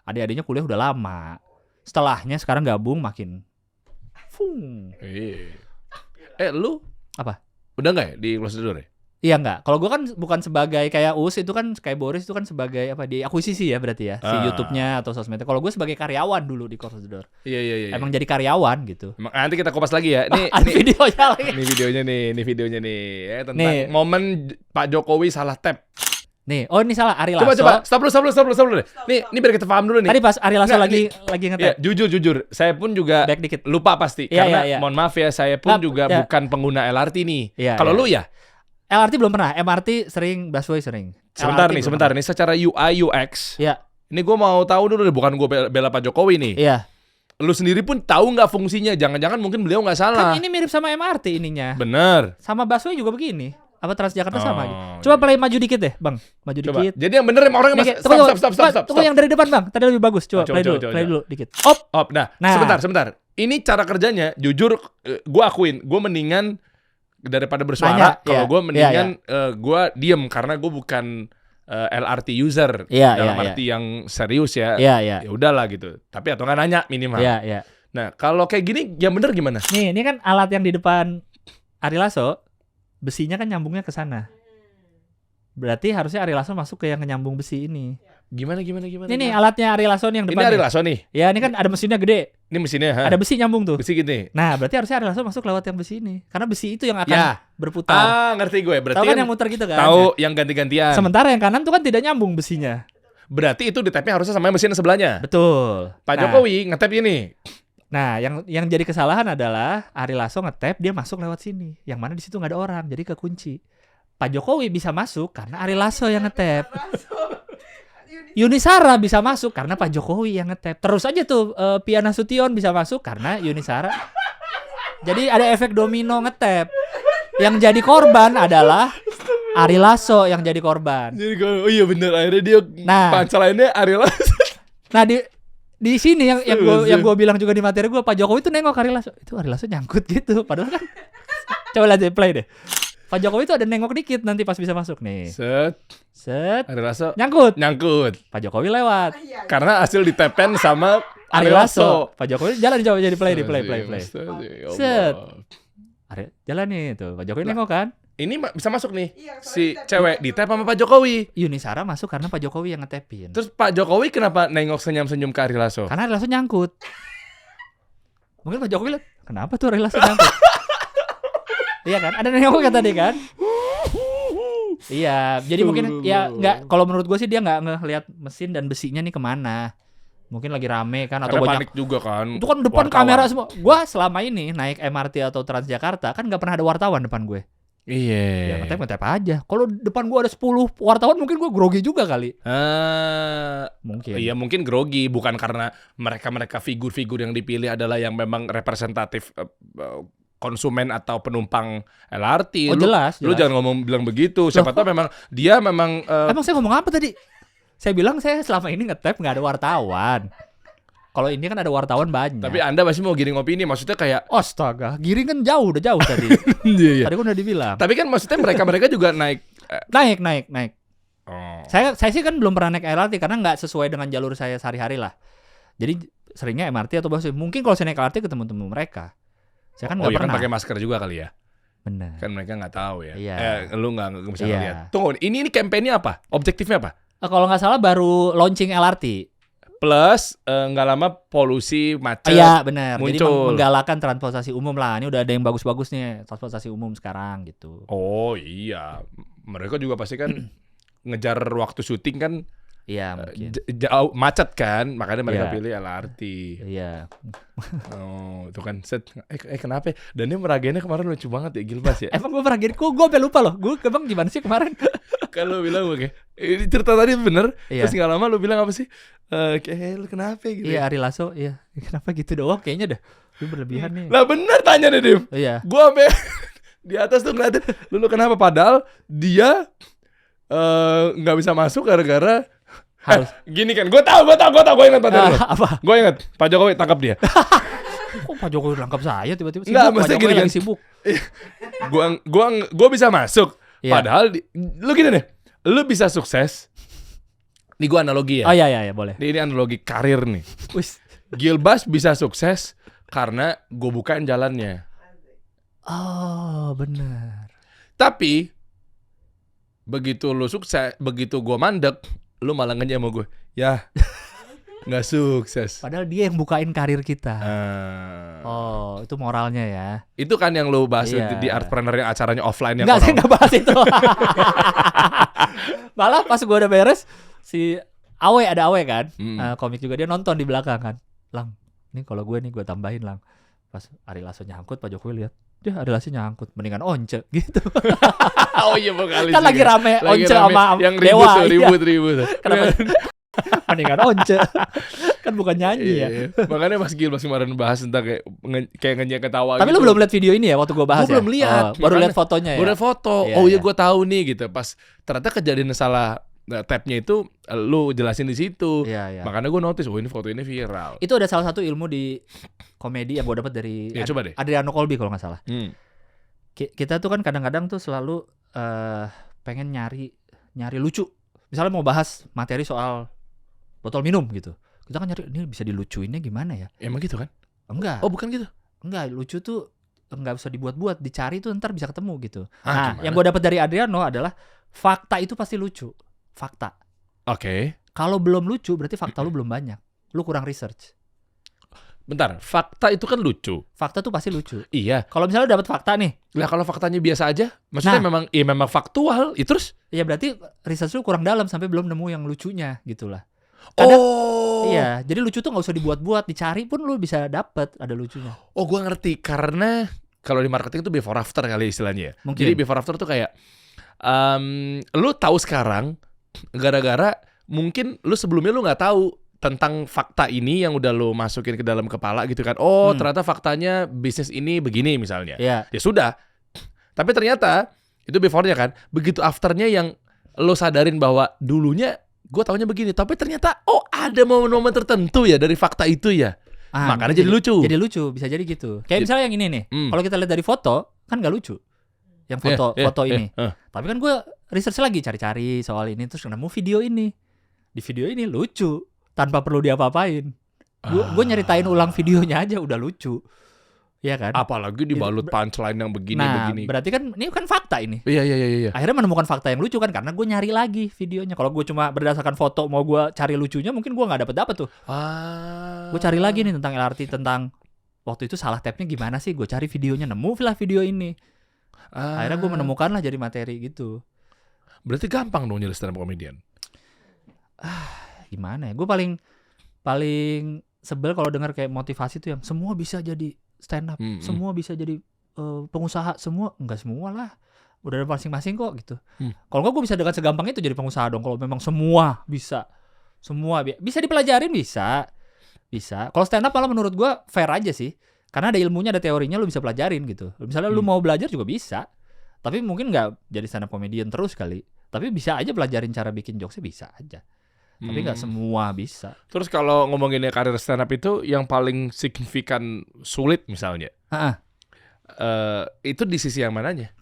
adik-adiknya kuliah udah lama. Setelahnya sekarang gabung makin lu apa? Udah nggak ya di Close the Door ya? Iya enggak. Kalau gue kan bukan sebagai kayak Us itu kan kayak Boris itu kan sebagai apa di akuisisi ya berarti ya si YouTube-nya atau sosmednya. Kalau gue sebagai karyawan dulu di Close the Door. Iya. Emang jadi karyawan gitu. Nanti kita kupas lagi ya. Ini videonya lagi. Ini videonya nih tentang momen Pak Jokowi salah tap. Nih, ini salah Ari Lasso. Coba stop dulu deh. Ini biar kita paham dulu nih. Tadi pas Ari Lasso lagi ngetap. Ya, jujur, saya pun juga back dikit. Lupa pasti karena mohon maaf ya, saya pun juga bukan pengguna LRT nih. Kalau lu ya? LRT belum pernah, MRT sering, busway sering. Sebentar nih, secara UI UX. Iya. Ini gue mau tahu dulu deh, bukan gue bela Pak Jokowi nih. Iya. Lu sendiri pun tahu nggak fungsinya? Jangan-jangan mungkin beliau nggak salah. Kan ini mirip sama MRT ininya. Bener. Sama busway juga begini. Apa Transjakarta sama gitu. Coba play maju dikit deh, Bang. Maju dikit. Jadi yang bener orang stop. Tunggu yang dari depan, Bang. Tadi lebih bagus. Coba play dulu dikit. Op. Nah, sebentar. Ini cara kerjanya, jujur gue akuin, gue mendingan daripada bersuara, kalau gue mendingan gue diem karena gue bukan LRT user dalam arti yang serius ya. Ya udahlah gitu. Tapi atau nggak nanya minimal. Nah kalau kayak gini yang bener gimana? Nih, ini kan alat yang di depan Ari Lasso, besinya kan nyambungnya ke sana. Berarti harusnya Ari Lasso masuk ke yang nyambung besi ini. Gimana? Ini alatnya Ari Lasso nih yang depan. Ini Ari Lasso nih. Ya, ini kan ada mesinnya gede. Ini mesinnya, Ada besi nyambung tuh. Besi gini. Nah, berarti harusnya Ari Lasso masuk lewat yang besi ini. Karena besi itu yang akan berputar. Ngerti gue. Berarti tahu kan yang muter gitu kan? Tahu yang ganti-gantian. Sementara yang kanan tuh kan tidak nyambung besinya. Berarti itu di-tap-nya harusnya sama mesin sebelahnya. Betul. Pak Jokowi nge-tap ini. Nah, yang jadi kesalahan adalah Ari Lasso nge-tap, dia masuk lewat sini. Yang mana di situ nggak ada orang, jadi kekunci. Pak Jokowi bisa masuk karena Ari Lasso yang nge-tap. Yuni Shara bisa masuk karena Pak Jokowi yang nge-tap. Terus aja tuh Pia Nasution bisa masuk karena Yuni Shara. Jadi ada efek domino nge-tap. Yang jadi korban adalah Ari Lasso yang jadi korban. Jadi iya bener, akhirnya dia punchline-nya Ari Lasso. Nah di Di sini yang gue bilang juga di materi gue, Pak Jokowi tuh nengok Ari Lasso. Itu Ari Lasso nyangkut gitu. Padahal kan coba lihat play deh. Pak Jokowi tuh ada nengok dikit nanti pas bisa masuk nih. Set. Ari Lasso Nyangkut. nyangkut. Pak Jokowi lewat. Karena hasil ditepen sama Ari Lasso. Pak Jokowi jalan coba jadi play. Set. Ari jalan nih tuh. Pak Jokowi nengok kan. Ini bisa masuk nih. Si cewek ditep sama Pak Jokowi. Yuni Shara masuk karena Pak Jokowi yang ngetepin. Terus Pak Jokowi kenapa nengok senyum-senyum ke Ari Lasso? Karena Ari Lasso nyangkut. Mungkin Pak Jokowi lihat, kenapa tuh Ari Lasso nyangkut? Iya kan? Ada nengok kan tadi kan? Iya, jadi mungkin ya nggak. Kalau menurut gue sih dia nggak ngelihat mesin dan besinya nih kemana. Mungkin lagi rame kan atau Karena banyak. panik juga kan. Itu kan depan wartawan. kamera semua. Gue selama ini naik MRT atau Transjakarta kan nggak pernah ada wartawan depan gue. Iya. Ya ngetep aja. Kalau depan gue ada 10 wartawan mungkin gue grogi juga kali. Mungkin. Iya mungkin grogi, bukan karena mereka figur-figur yang dipilih adalah yang memang representatif konsumen atau penumpang LRT. Oh jelas. Lu jangan bilang begitu. Siapa tahu memang dia memang Emang saya ngomong apa tadi? Saya bilang saya selama ini ngetep nggak ada wartawan. Kalau ini kan ada wartawan banyak. tapi Anda masih mau giring opini, maksudnya kayak astaga, giring kan udah jauh tadi. iya. Tadi kan udah dibilang. Tapi kan maksudnya mereka juga naik. Naik. Oh. Saya sih kan belum pernah naik LRT karena nggak sesuai dengan jalur saya sehari-hari lah. Jadi seringnya MRT atau bus. Mungkin kalau saya naik LRT ketemu temu mereka. Saya kan nggak Kan pernah. pakai masker juga kali ya. Benar. Kan mereka nggak tahu ya. Iya. Lu nggak bisa Iya. lihat. Tunggu, ini kampanye apa? Objektifnya apa? Kalau nggak salah baru launching LRT. Plus nggak lama polusi macet. Iya benar. Jadi muncul. menggalakkan transportasi umum lah. Ini udah ada yang bagus-bagus nih transportasi umum sekarang gitu. Oh iya, mereka juga pasti kan ngejar waktu syuting kan Iya mungkin. jauh macet kan, makanya mereka Iya. pilih LRT. Iya. Oh itu kan set. Kenapa? Dan dia meragainnya kemarin lucu banget ya Gilbas ya. Emang gue pernah gini, gue sampai lupa loh. Gue emang gimana sih kemarin? Kan lu bilang oke, ini cerita tadi bener. Iya. Terus nggak lama lu bilang apa sih? Lu kenapa gitu? Iya Ari Lasso, iya. Kenapa gitu doang? Kayaknya dah. Lu berlebihan nih. Lah bener tanya deh Dim. Iya. Gua sampai di atas tuh ngeliatin lu kenapa, padahal dia nggak bisa masuk gara-gara Harus. gini kan. Gue ingat padahal. Apa? Gue ingat Pak Jokowi tangkap dia. Kok Pak Jokowi nangkap saya tiba-tiba sibuk? Nggak, Pak maksudnya Jokowi gini lagi kan. sibuk. Gua bisa masuk. Iya. Padahal lu gini deh. Lu bisa sukses. Nih gue analogi ya. Oh iya boleh. Ini analogi karir nih. Wis. Gilbas bisa sukses karena gue bukain jalannya. Oh, benar. Tapi begitu lu sukses, begitu gue mandek, lu malah ngenyek sama gue. Ya, nggak sukses. Padahal dia yang bukain karir kita. Ah. Oh, itu moralnya ya. Itu kan yang lu bahas Iya. di Artpreneur yang acaranya offline yang Enggak, saya orang. enggak bahas itu. Malah pas gue udah beres, si ada Awe kan, komik juga dia nonton di belakang kan. Lang, ini kalau gue nih gue tambahin Lang. Pas Ari Lasso nyangkut, Pak Jokowi lihat, dia Ari Lasso nyangkut, mendingan Once gitu. Oh iya vokalis. Kan lagi rame Once sama yang Dewa. ribut. Kenapa? Mendingan Once. Kan bukan nyanyi ya. Iya. Makanya Mas Gil kemarin bahas tentang kayak ngenyek ketawa Tapi gitu. lu belum lihat video ini ya waktu gue bahas Gua belum lihat. Oh, baru Makanya- lihat fotonya ya. Gue udah foto. Iya, Oh iya iya. gue tahu nih gitu. Pas ternyata kejadian salah tabnya itu lu jelasin di situ. Iya. Makanya gue notice, oh ini foto ini viral. Itu ada salah satu ilmu di komedi yang gue dapat dari Ya, coba deh. Adriano Colby kalau nggak salah. Hmm. Kita tuh kan kadang-kadang tuh selalu pengen nyari lucu. Misalnya mau bahas materi soal botol minum gitu. Kita kan nyari ini bisa dilucuinnya gimana ya? Emang gitu kan? Enggak. Oh bukan gitu. Enggak, lucu tuh enggak usah dibuat-buat, dicari tuh ntar bisa ketemu gitu. Ah, gimana? Yang gue dapat dari Adriano adalah fakta itu pasti lucu. Fakta. Oke. Kalau belum lucu berarti fakta lu belum banyak. Lu kurang research. Bentar, fakta itu kan lucu. Fakta tuh pasti lucu. Iya. Kalau misalnya lu dapat fakta nih, Lah kalau faktanya biasa aja, maksudnya Nah. memang faktual. Terus? ya berarti research lu kurang dalam sampai belum nemu yang lucunya gitulah. Kadang- Oh. Iya, jadi lucu tuh nggak usah dibuat-buat, dicari pun lu bisa dapet ada lucunya. Oh gue ngerti, karena kalau di marketing itu before after kali istilahnya ya. Mungkin. Jadi before after tuh kayak lu tahu sekarang gara-gara mungkin lu sebelumnya lu nggak tahu tentang fakta ini yang udah lu masukin ke dalam kepala gitu kan. Oh ternyata faktanya bisnis ini begini misalnya. Iya. Ya sudah. Tapi ternyata itu before-nya kan. Begitu afternya yang lu sadarin bahwa dulunya gue taunya begini, tapi ternyata ada momen-momen tertentu ya dari fakta itu ya. Makanya jadi lucu. Jadi lucu, bisa jadi gitu. Kayak misalnya yang ini nih, kalau kita lihat dari foto kan nggak lucu. Yang foto ini. Tapi kan gue research lagi, cari-cari soal ini, terus nemu video ini. Di video ini lucu, tanpa perlu diapa-apain. Gue nyeritain ulang videonya aja udah lucu. Iya kan? Apalagi dibalut punchline yang begini-begini. Berarti kan ini kan fakta ini. Iya. Akhirnya menemukan fakta yang lucu kan, karena gue nyari lagi videonya. Kalau gue cuma berdasarkan foto mau gue cari lucunya, mungkin gue nggak dapet tuh. Gue cari lagi nih tentang LRT, tentang waktu itu salah tapnya gimana sih. Gue cari videonya, nemu lah video ini. Akhirnya gue menemukan lah jadi materi gitu. Berarti gampang dong jadi stand up comedian. Gimana ya? Gue paling sebel kalau dengar kayak motivasi tuh yang semua bisa jadi stand up, semua bisa jadi pengusaha, enggak semua lah, udah ada masing-masing kok gitu. Kalau gue bisa dengan segampang itu jadi pengusaha dong. Kalau memang semua bisa dipelajarin, bisa. Kalau stand up malah menurut gue fair aja sih, karena ada ilmunya, ada teorinya, lu bisa pelajarin gitu. Misalnya lu mau belajar juga bisa, tapi mungkin nggak jadi stand up comedian terus kali, tapi bisa aja pelajarin cara bikin jokesnya, bisa aja. Tapi nggak semua bisa. Terus kalau ngomonginnya karir stand up itu yang paling signifikan sulit misalnya, itu di sisi yang mananya?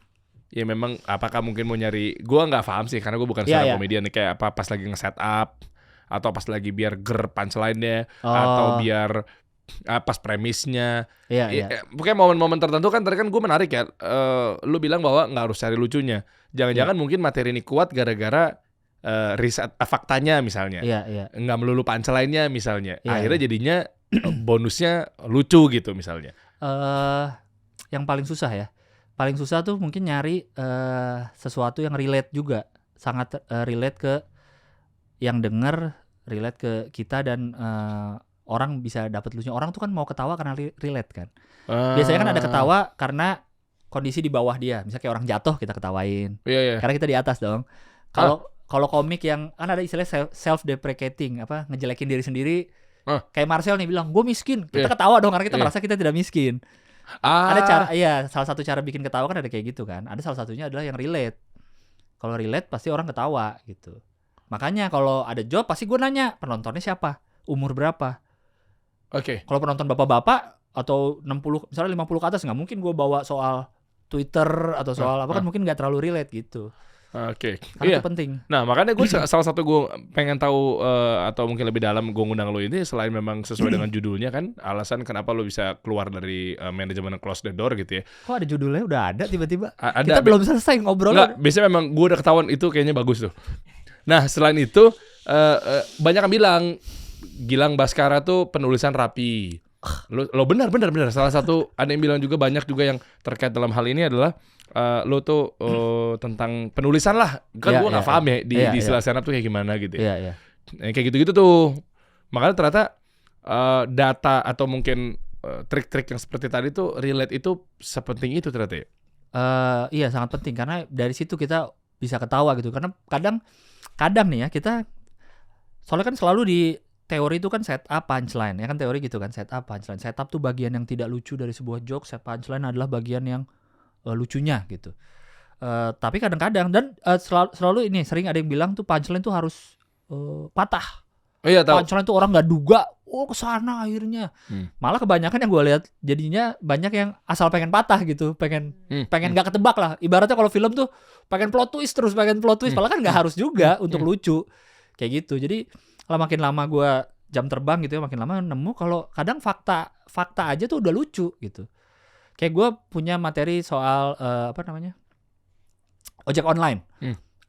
Ya memang apakah mungkin mau nyari, gue nggak paham sih karena gue bukan stand up comedian, kayak apa pas lagi nge-set up, atau pas lagi biar punchline-nya, atau biar pas premisnya. Pokoknya momen-momen tertentu kan, tadi kan gue menarik ya, lu bilang bahwa nggak harus cari lucunya. Jangan-jangan mungkin materi ini kuat gara-gara riset faktanya misalnya, nggak melulu punchline-nya misalnya, akhirnya jadinya bonusnya lucu gitu misalnya. Yang paling susah tuh mungkin nyari sesuatu yang relate juga, sangat relate ke yang denger, relate ke kita, dan orang bisa dapat lucunya. Orang tuh kan mau ketawa karena relate kan. Biasanya kan ada ketawa karena kondisi di bawah dia, misalnya kayak orang jatuh kita ketawain, karena kita di atas dong. Kalau komik yang kan ada istilah self deprecating, apa, ngejelekin diri sendiri, kayak Marcel nih bilang gue miskin, kita ketawa dong karena kita merasa kita tidak miskin. Ada cara, salah satu cara bikin ketawa kan ada kayak gitu kan. Ada salah satunya adalah yang relate. Kalau relate pasti orang ketawa gitu. Makanya kalau ada job pasti gue nanya penontonnya siapa, umur berapa. Kalau penonton bapak-bapak atau 60, misalnya 50 ke atas, nggak mungkin gue bawa soal Twitter atau soal apa, kan mungkin nggak terlalu relate gitu. Karena itu penting. Nah makanya gue salah satu gue pengen tahu atau mungkin lebih dalam gue ngundang lo ini, selain memang sesuai dengan judulnya kan, alasan kenapa lo bisa keluar dari manajemen Close the Door gitu ya. Kok ada judulnya udah ada tiba-tiba? Ada, kita belum selesai ngobrol. Enggak, biasanya memang gue udah ketahuan itu kayaknya bagus tuh. Nah selain itu banyak yang bilang Gilang Baskara tuh penulisan rapi. Lo benar. Salah satu ada yang bilang juga, banyak juga yang terkait dalam hal ini adalah lo tuh tentang penulisan lah. Kan gue nggak paham ya di istilah stand up tuh kayak gimana gitu ya. Kayak gitu-gitu tuh. Makanya ternyata data atau mungkin trik-trik yang seperti tadi tuh relate itu sepenting itu ternyata ya. Iya sangat penting, karena dari situ kita bisa ketawa gitu. Karena kadang nih ya kita, soalnya kan selalu di teori itu kan set up punchline, ya kan teori gitu kan, set up punchline. Set up tuh bagian yang tidak lucu dari sebuah joke, set punchline adalah bagian yang lucunya gitu. Tapi kadang-kadang dan selalu ini sering ada yang bilang tuh punchline tuh harus patah. Tahu. Punchline tuh orang nggak duga, kesana akhirnya. Malah kebanyakan yang gue lihat jadinya banyak yang asal pengen patah gitu, pengen nggak ketebak lah. Ibaratnya kalau film tuh pengen plot twist, padahal kan nggak harus juga untuk lucu kayak gitu. Jadi makin lama gue jam terbang gitu ya, makin lama nemu kalau kadang fakta aja tuh udah lucu gitu. Kayak gue punya materi soal ojek online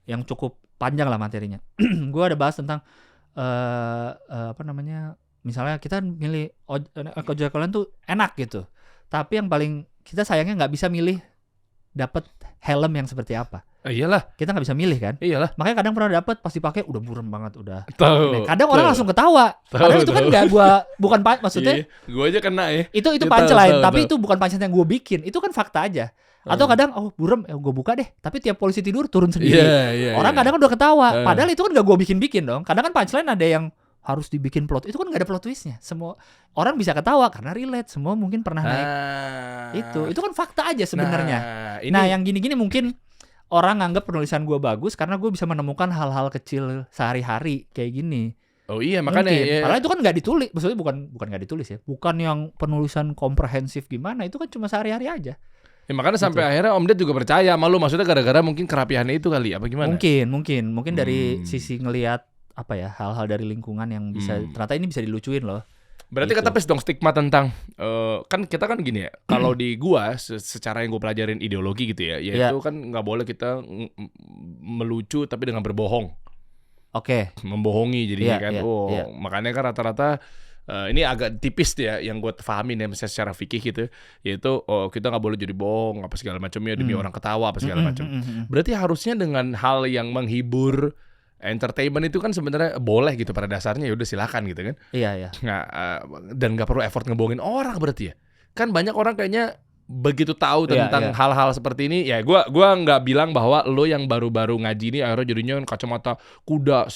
yang cukup panjang lah materinya. Gue ada bahas tentang misalnya kita milih ojek online tuh enak gitu, tapi yang paling kita sayangnya nggak bisa milih dapat helm yang seperti apa. Iyalah, kita nggak bisa milih kan. Iyalah, makanya kadang pernah dapat pas dipakai udah buram banget udah. Kadang orang langsung ketawa. Padahal itu kan nggak bukan maksudnya. Gue aja kena ya. Itu punchline, tapi itu bukan punchline yang gue bikin. Itu kan fakta aja. Atau kadang buram, gue buka deh. Tapi tiap polisi tidur turun sendiri. Orang kadang udah ketawa. Padahal itu kan nggak gue bikin dong. Kadang kan punchline ada yang harus dibikin plot. Itu kan nggak ada plot twistnya. Semua orang bisa ketawa karena relate. Semua mungkin pernah naik. Itu kan fakta aja sebenarnya. Nah yang gini-gini mungkin orang nganggap penulisan gue bagus karena gue bisa menemukan hal-hal kecil sehari-hari kayak gini. Oh iya, makanya Mungkin. ya. Padahal itu kan nggak ditulis, maksudnya bukan nggak ditulis ya, bukan yang penulisan komprehensif gimana, itu kan cuma sehari-hari aja. Ya, makanya sampai akhirnya Om Ded juga percaya sama lu, maksudnya gara-gara mungkin kerapihannya itu kali, apa gimana? Mungkin dari sisi ngelihat apa ya, hal-hal dari lingkungan yang bisa ternyata ini bisa dilucuin loh. Berarti Gitu. ketepis dong stigma tentang kan kita kan gini ya, kalau di gua secara yang gue pelajarin ideologi gitu ya, yaitu kan nggak boleh kita melucu tapi dengan berbohong. Oke. Membohongi jadinya kan. Iya. Makanya kan rata-rata ini agak tipis ya yang gue pahamin ya misalnya secara fikih gitu, yaitu kita nggak boleh jadi bohong apa segala macamnya demi orang ketawa apa segala macam. Berarti harusnya dengan hal yang menghibur, entertainment itu kan sebenarnya boleh gitu pada dasarnya, ya udah silakan gitu kan. Iya. Nggak, dan nggak perlu effort ngebohongin orang berarti ya. Kan banyak orang kayaknya begitu tahu tentang hal-hal seperti ini, ya gua nggak bilang bahwa lo yang baru-baru ngaji ini akhirnya jadinya kacamata kuda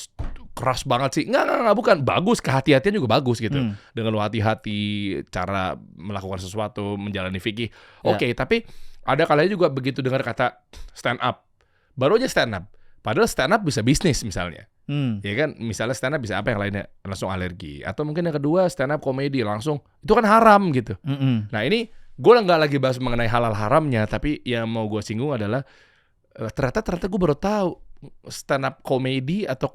keras banget sih. Nggak, bukan. Bagus, kehati-hatian juga bagus gitu. Dengan lo hati-hati cara melakukan sesuatu, menjalani fikih. Oke, tapi ada kalanya juga begitu dengar kata stand up. Baru aja stand up. Padahal stand up bisa bisnis misalnya. Ya kan, misalnya stand up bisa apa yang lainnya, langsung alergi. Atau mungkin yang kedua stand up komedi langsung, itu kan haram gitu. Nah ini gue nggak lagi bahas mengenai halal haramnya, tapi yang mau gue singgung adalah ternyata gue baru tahu stand up komedi atau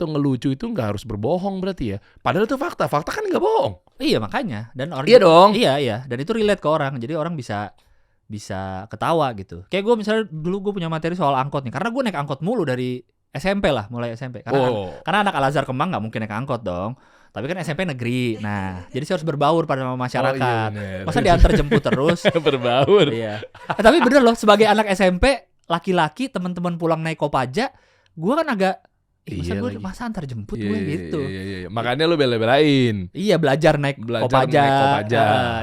ngelucu itu nggak harus berbohong berarti ya. Padahal itu fakta kan nggak bohong. Iya makanya, dan orang Iya dong. Iya, dan itu relate ke orang, jadi orang bisa ketawa gitu. Kayak gue misalnya dulu gue punya materi soal angkot nih, karena gue naik angkot mulu dari SMP lah, mulai SMP. Karena anak Al-Azhar Kemang nggak mungkin naik angkot dong. Tapi kan SMP negeri. Nah, jadi saya harus berbaur pada masyarakat. Masa diantar jemput terus? Berbaur. Iya. Tapi bener loh, sebagai anak SMP laki-laki, teman-teman pulang naik Kopaja, gue kan agak masa antar jemput gue gitu. Iya. Makanya lu bela-belain. Iya, belajar naik Kopaja.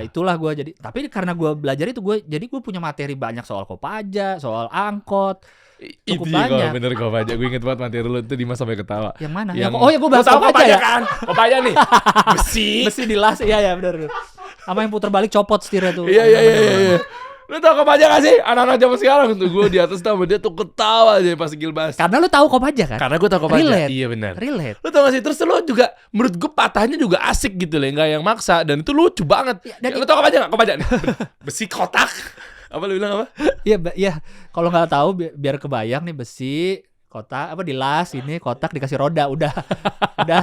Itulah gue jadi. Tapi karena gue belajar itu, gue punya materi banyak soal Kopaja, soal angkot. Cukup banyak. Bener Kopaja. Gue inget banget materi lu itu Dimas sampai ketawa. Yang mana? Ya gue bahas Kopaja ya kan. Kopaja nih. Besi dilas. Iya bener. Sama yang putar balik copot setirnya tuh. Iya. Lu tau Kopaja gak sih? Anak-anak zaman sekarang tuh gue di atas sama dia tuh ketawa aja pas Gilbas. Karena lu tahu Kopaja kan? Karena gue tahu Kopaja. Relate. Iya benar. Relate. Lu tau gak sih? Terus lu juga menurut gue patahnya juga asik gitu loh, nggak yang maksa, dan itu lucu banget. Ya, lu tau Kopaja gak? Kopaja nih. Besi kotak. Apa lu bilang apa? Iya. Kalau nggak tahu biar kebayang nih, besi kotak apa dilas, ini kotak dikasih roda, udah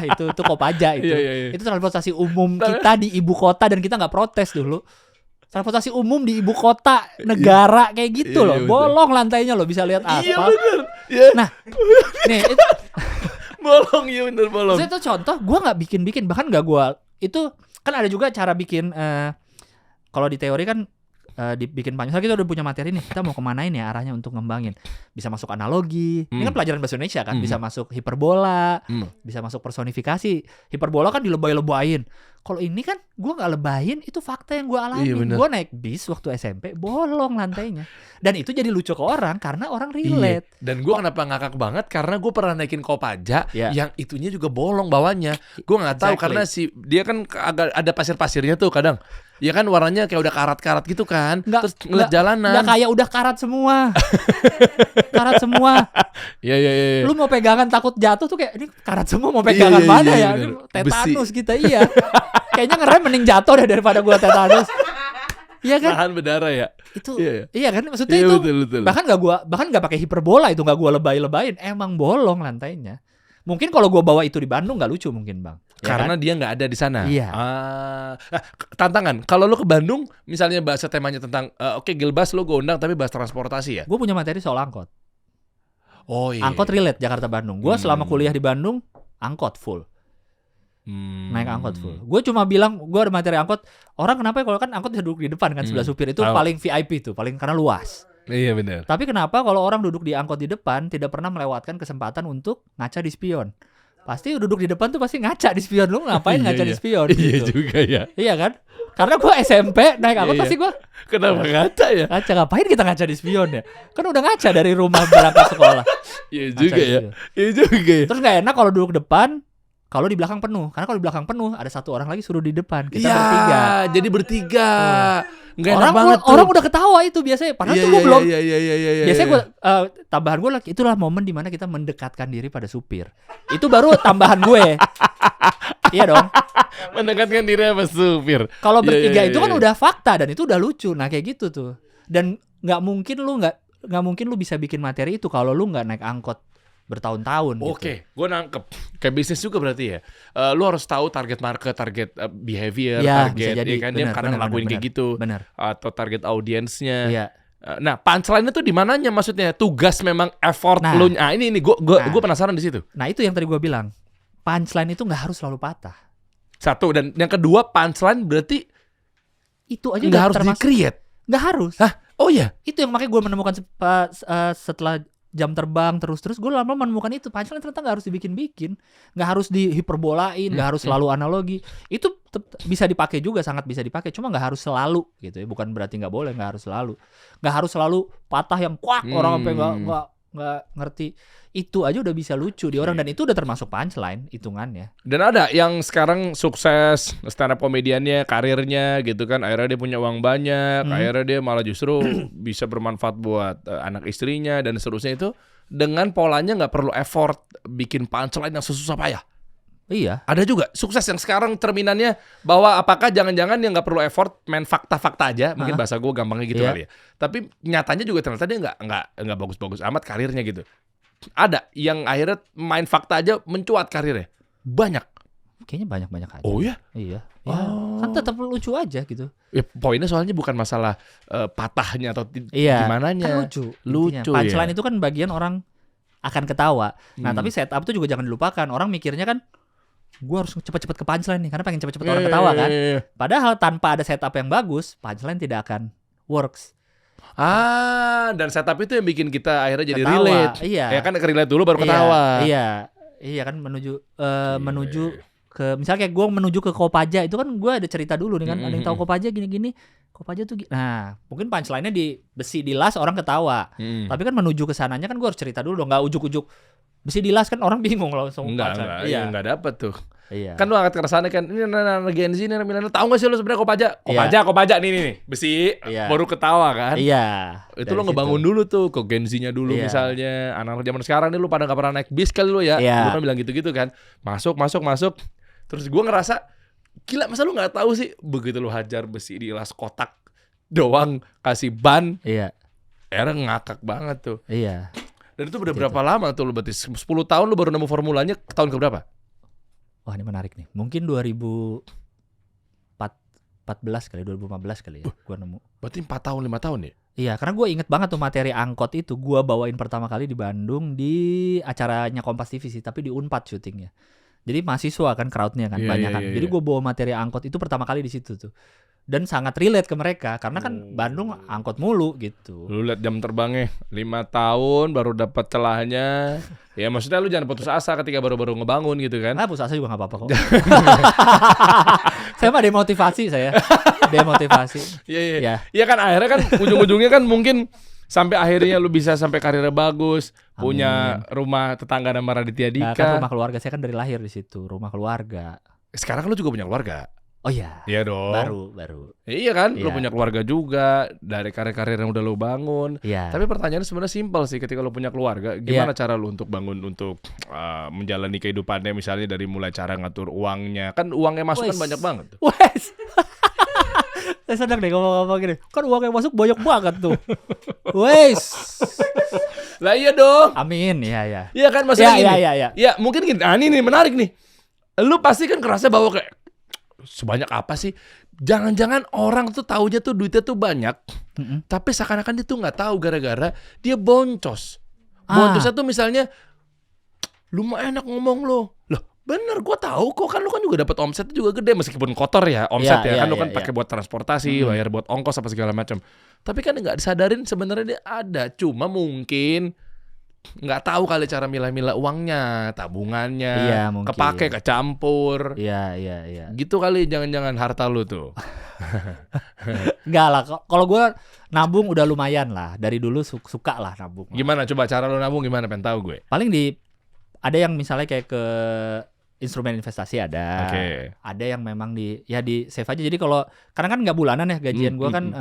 itu Kopaja itu. Iya. Itu transportasi umum kita di ibu kota, dan kita nggak protes dulu. Transportasi umum di ibu kota negara kayak gitu loh. Bolong lantainya loh, bisa lihat aspal. Iya bener. Nah, nih itu bolong, iya bener bolong. Itu contoh, gue nggak bikin, bahkan nggak gue. Itu kan ada juga cara bikin. Kalau di teori kan dibikin panjang. Kita udah punya materi nih, kita mau kemanain ya arahnya untuk ngembangin. Bisa masuk analogi. Ini kan pelajaran bahasa Indonesia kan. Bisa masuk hiperbola. Bisa masuk personifikasi. Hiperbola kan dilebay-lebayin. Kalau ini kan gue nggak lebayin, itu fakta yang gue alami. Gue naik bis waktu SMP, bolong lantainya. Dan itu jadi lucu ke orang karena orang relate. Iya. Dan gue kenapa ngakak banget karena gue pernah naikin Kopaja yang itunya juga bolong bawahnya. Gue nggak tahu karena dia kan agak ada pasir-pasirnya tuh kadang. Ya kan warnanya kayak udah karat-karat gitu kan. Terus ngeliat jalanan. Nggak kayak udah karat semua. Karat semua. Iya. Lu mau pegangan takut jatuh tuh kayak ini karat semua, mau pegangan mana ya? Tetanus kita iya. Kayaknya ngerem mending jatuh deh daripada gua tetanus. Iya kan? Tahan berdarah ya. Itu iya kan, maksudnya itu betul. bahkan nggak pakai hiperbola, itu nggak gua lebay-lebayin, emang bolong lantainya. Mungkin kalau gua bawa itu di Bandung nggak lucu mungkin, Bang. Ya karena kan? dia nggak ada di sana. Iya. Nah, tantangan. Kalau lu ke Bandung, misalnya bahasa temanya tentang Gilbas lu gue undang tapi bahas transportasi ya. Gue punya materi soal angkot. Oh iya. Angkot relate Jakarta Bandung. Gue selama kuliah di Bandung angkot full. Naik angkot full. Gue cuma bilang gue ada materi angkot. Orang kenapa ya kalau kan angkot bisa duduk di depan kan sebelah supir, itu paling VIP tuh, paling karena luas. Iya benar. Tapi kenapa kalau orang duduk di angkot di depan tidak pernah melewatkan kesempatan untuk ngaca di spion? Pasti duduk di depan tuh pasti ngaca di spion. Lu ngapain ngaca di spion? Iya gitu. juga ya. Iya kan? Karena gue SMP naik angkot pasti gue kenapa ngaca ya? Ngaca, ngapain kita ngaca di spion ya? Kan udah ngaca dari rumah berangkat sekolah. Iya juga ya. Iya juga ya. Terus gak enak kalau duduk depan, kalau di belakang penuh. Karena kalau di belakang penuh ada satu orang lagi suruh di depan. Kita Iya, bertiga. jadi bertiga. Nggak enak Orang banget tuh. orang udah ketawa itu biasanya. Padahal tuh gue belum. Iya. Biasanya gue tambahan gue lagi itulah momen dimana kita mendekatkan diri pada supir. Itu baru tambahan gue. Iya dong. Mendekatkan diri sama supir. Kalau bertiga Iya, itu kan iya. udah fakta dan itu udah lucu. Nah kayak gitu tuh. Dan nggak mungkin lu bisa bikin materi itu kalau lu nggak naik angkot bertahun-tahun. Oke, gue nangkep. Kayak bisnis juga berarti ya. Lu harus tahu target market, target behavior, Ya, target, bisa jadi. ya kan dia kadang ngelakuin kayak gitu, Bener. atau target audiensnya. Iya. Nah, punchline itu di mananya maksudnya? Tugas memang effort Nah. lu. Nah, ini gue penasaran di situ. Nah itu yang tadi gue bilang. Punchline itu nggak harus selalu patah. Satu, dan yang kedua punchline berarti Itu aja nggak udah harus termasuk. di-create. Nggak harus. Hah? Oh iya. Itu yang makanya gue menemukan setelah jam terbang terus gue lama menemukan itu punchline ternyata nggak harus dibikin-bikin, nggak harus dihiperbolain, nggak harus selalu analogi. Itu bisa dipakai juga, sangat bisa dipakai, cuma nggak harus selalu gitu ya. Bukan berarti nggak boleh, nggak harus selalu patah yang kuak orang sampai nggak ngerti. Itu aja udah bisa lucu di orang dan itu udah termasuk punchline hitungannya. Dan ada yang sekarang sukses stand up komediannya, karirnya gitu kan, akhirnya dia punya uang banyak, akhirnya dia malah justru bisa bermanfaat buat anak istrinya dan seterusnya itu dengan polanya nggak perlu effort bikin punchline yang susah payah. Iya. Ada juga sukses yang sekarang cerminannya bahwa apakah jangan-jangan dia nggak perlu effort, main fakta-fakta aja, mungkin bahasa gue gampangnya gitu kali ya. Tapi nyatanya juga ternyata dia nggak bagus-bagus amat karirnya gitu. Ada yang akhirnya main fakta aja mencuat karirnya. Banyak. Kayaknya banyak-banyak aja. Oh ya? Iya. Ya, kan tetap lucu aja gitu. Ya, poinnya soalnya bukan masalah patahnya atau Iya. gimananya. Kan lucu. Lucu Intinya. Punchline ya. itu kan bagian orang akan ketawa. Nah, tapi setup itu juga jangan dilupakan. Orang mikirnya kan gue harus cepet-cepet ke punchline nih karena pengen cepet-cepet orang ketawa kan. Padahal tanpa ada setup yang bagus, punchline tidak akan works. Dan setup itu yang bikin kita akhirnya jadi Ketawa, relate. iya. Ya kan relate dulu baru ketawa. Iya kan menuju ke misalnya kayak gue menuju ke Kopaja itu kan gue ada cerita dulu nih kan. Ada yang tahu Kopaja gini-gini. Kopaja tuh nah mungkin punchline-nya di besi dilas orang ketawa. Tapi kan menuju ke sananya kan gue harus cerita dulu dong, nggak ujuk-ujuk besi dilas kan orang bingung langsung. Enggak, Iya. enggak dapet tuh. Iya. Kan lu angkat keresahannya kan, ini Gen Z ini milenial, tahu nggak sih lu sebenarnya Kopaja nih besi, Iya. baru ketawa kan? Iya. Itu dari lo ngebangun situ. dulu tuh ke Gen Z-nya dulu Iya. misalnya, anak zaman sekarang nih lu pada nggak pernah naik bis kali lu ya, Iya. lu kan bilang gitu-gitu kan, masuk, terus gua ngerasa gila masa lu nggak tahu sih begitu lu hajar besi di las kotak doang kasih ban, Iya. era ngakak banget tuh. Iya. Dan itu udah berapa lama tuh lu berarti 10 tahun lu baru nemu formulanya tahun keberapa? Wah ini menarik nih. Mungkin 2014 kali, 2015 kali ya. Gue nemu. Berarti 4 tahun 5 tahun ya? Iya, karena gue inget banget tuh materi angkot itu. Gue bawain pertama kali di Bandung di acaranya Kompas TV sih, tapi di Unpad syutingnya. Jadi mahasiswa kan crowdnya kan Iya, banyak iya, kan. iya, Jadi iya. gue bawa materi angkot itu pertama kali di situ tuh. Dan sangat relate ke mereka karena kan Bandung angkot mulu gitu. Lu lihat jam terbangnya 5 tahun baru dapat celahnya. Ya maksudnya lu jangan putus asa ketika baru-baru ngebangun gitu kan. Nah, putus asa juga gak apa-apa kok. Saya mah demotivasi saya. Demotivasi. Iya iya. Ya. Iya kan akhirnya kan ujung-ujungnya kan mungkin sampai akhirnya lu bisa sampai karirnya bagus, punya rumah tetangga nama Raditya Nah, Dika. kan rumah keluarga saya kan dari lahir di situ, rumah keluarga. Sekarang lu juga punya keluarga. Oh iya. Iya dong. Baru. Iya kan, lu Iya. punya keluarga juga dari karir-karir yang udah lu bangun. Iya. Tapi pertanyaannya sebenarnya simpel sih, ketika lu punya keluarga, gimana cara lu untuk bangun untuk menjalani kehidupannya, misalnya dari mulai cara ngatur uangnya. Kan uang yang masuk kan Wes. banyak banget tuh. Wes. Saya senang deh ngomong-ngomong gini. Kan uang yang masuk banyak banget tuh. Wes. Lah iya dong. Amin. Iya. Iya kan maksudnya gini. Iya. Ya mungkin gini, ini nih menarik nih. Lu pasti kan kerasa bahwa kayak sebanyak apa sih? Jangan-jangan orang tuh taunya tuh duitnya tuh banyak, tapi seakan-akan dia tuh nggak tahu gara-gara dia boncos. Boncosnya tuh misalnya, lu mah enak ngomong lo. Loh, bener gue tahu kok kan lu kan juga dapat omset juga gede meskipun kotor ya omset Iya, ya kan lu iya, kan iya. pakai buat transportasi, bayar buat ongkos apa segala macam. Tapi kan nggak disadarin sebenarnya dia ada, cuma mungkin nggak tahu kali cara milah-milah uangnya, tabungannya, Iya, mungkin. kepake, kecampur. Iya. Gitu kali jangan-jangan harta lu tuh. Enggak lah. Kalau gue nabung udah lumayan lah. Dari dulu suka lah nabung. Gimana coba cara lu nabung gimana pengen tahu gue. Paling ada yang misalnya kayak ke instrumen investasi ada. Oke. Ada yang memang di save aja. Jadi kalau karena kan nggak bulanan ya gajian gua kan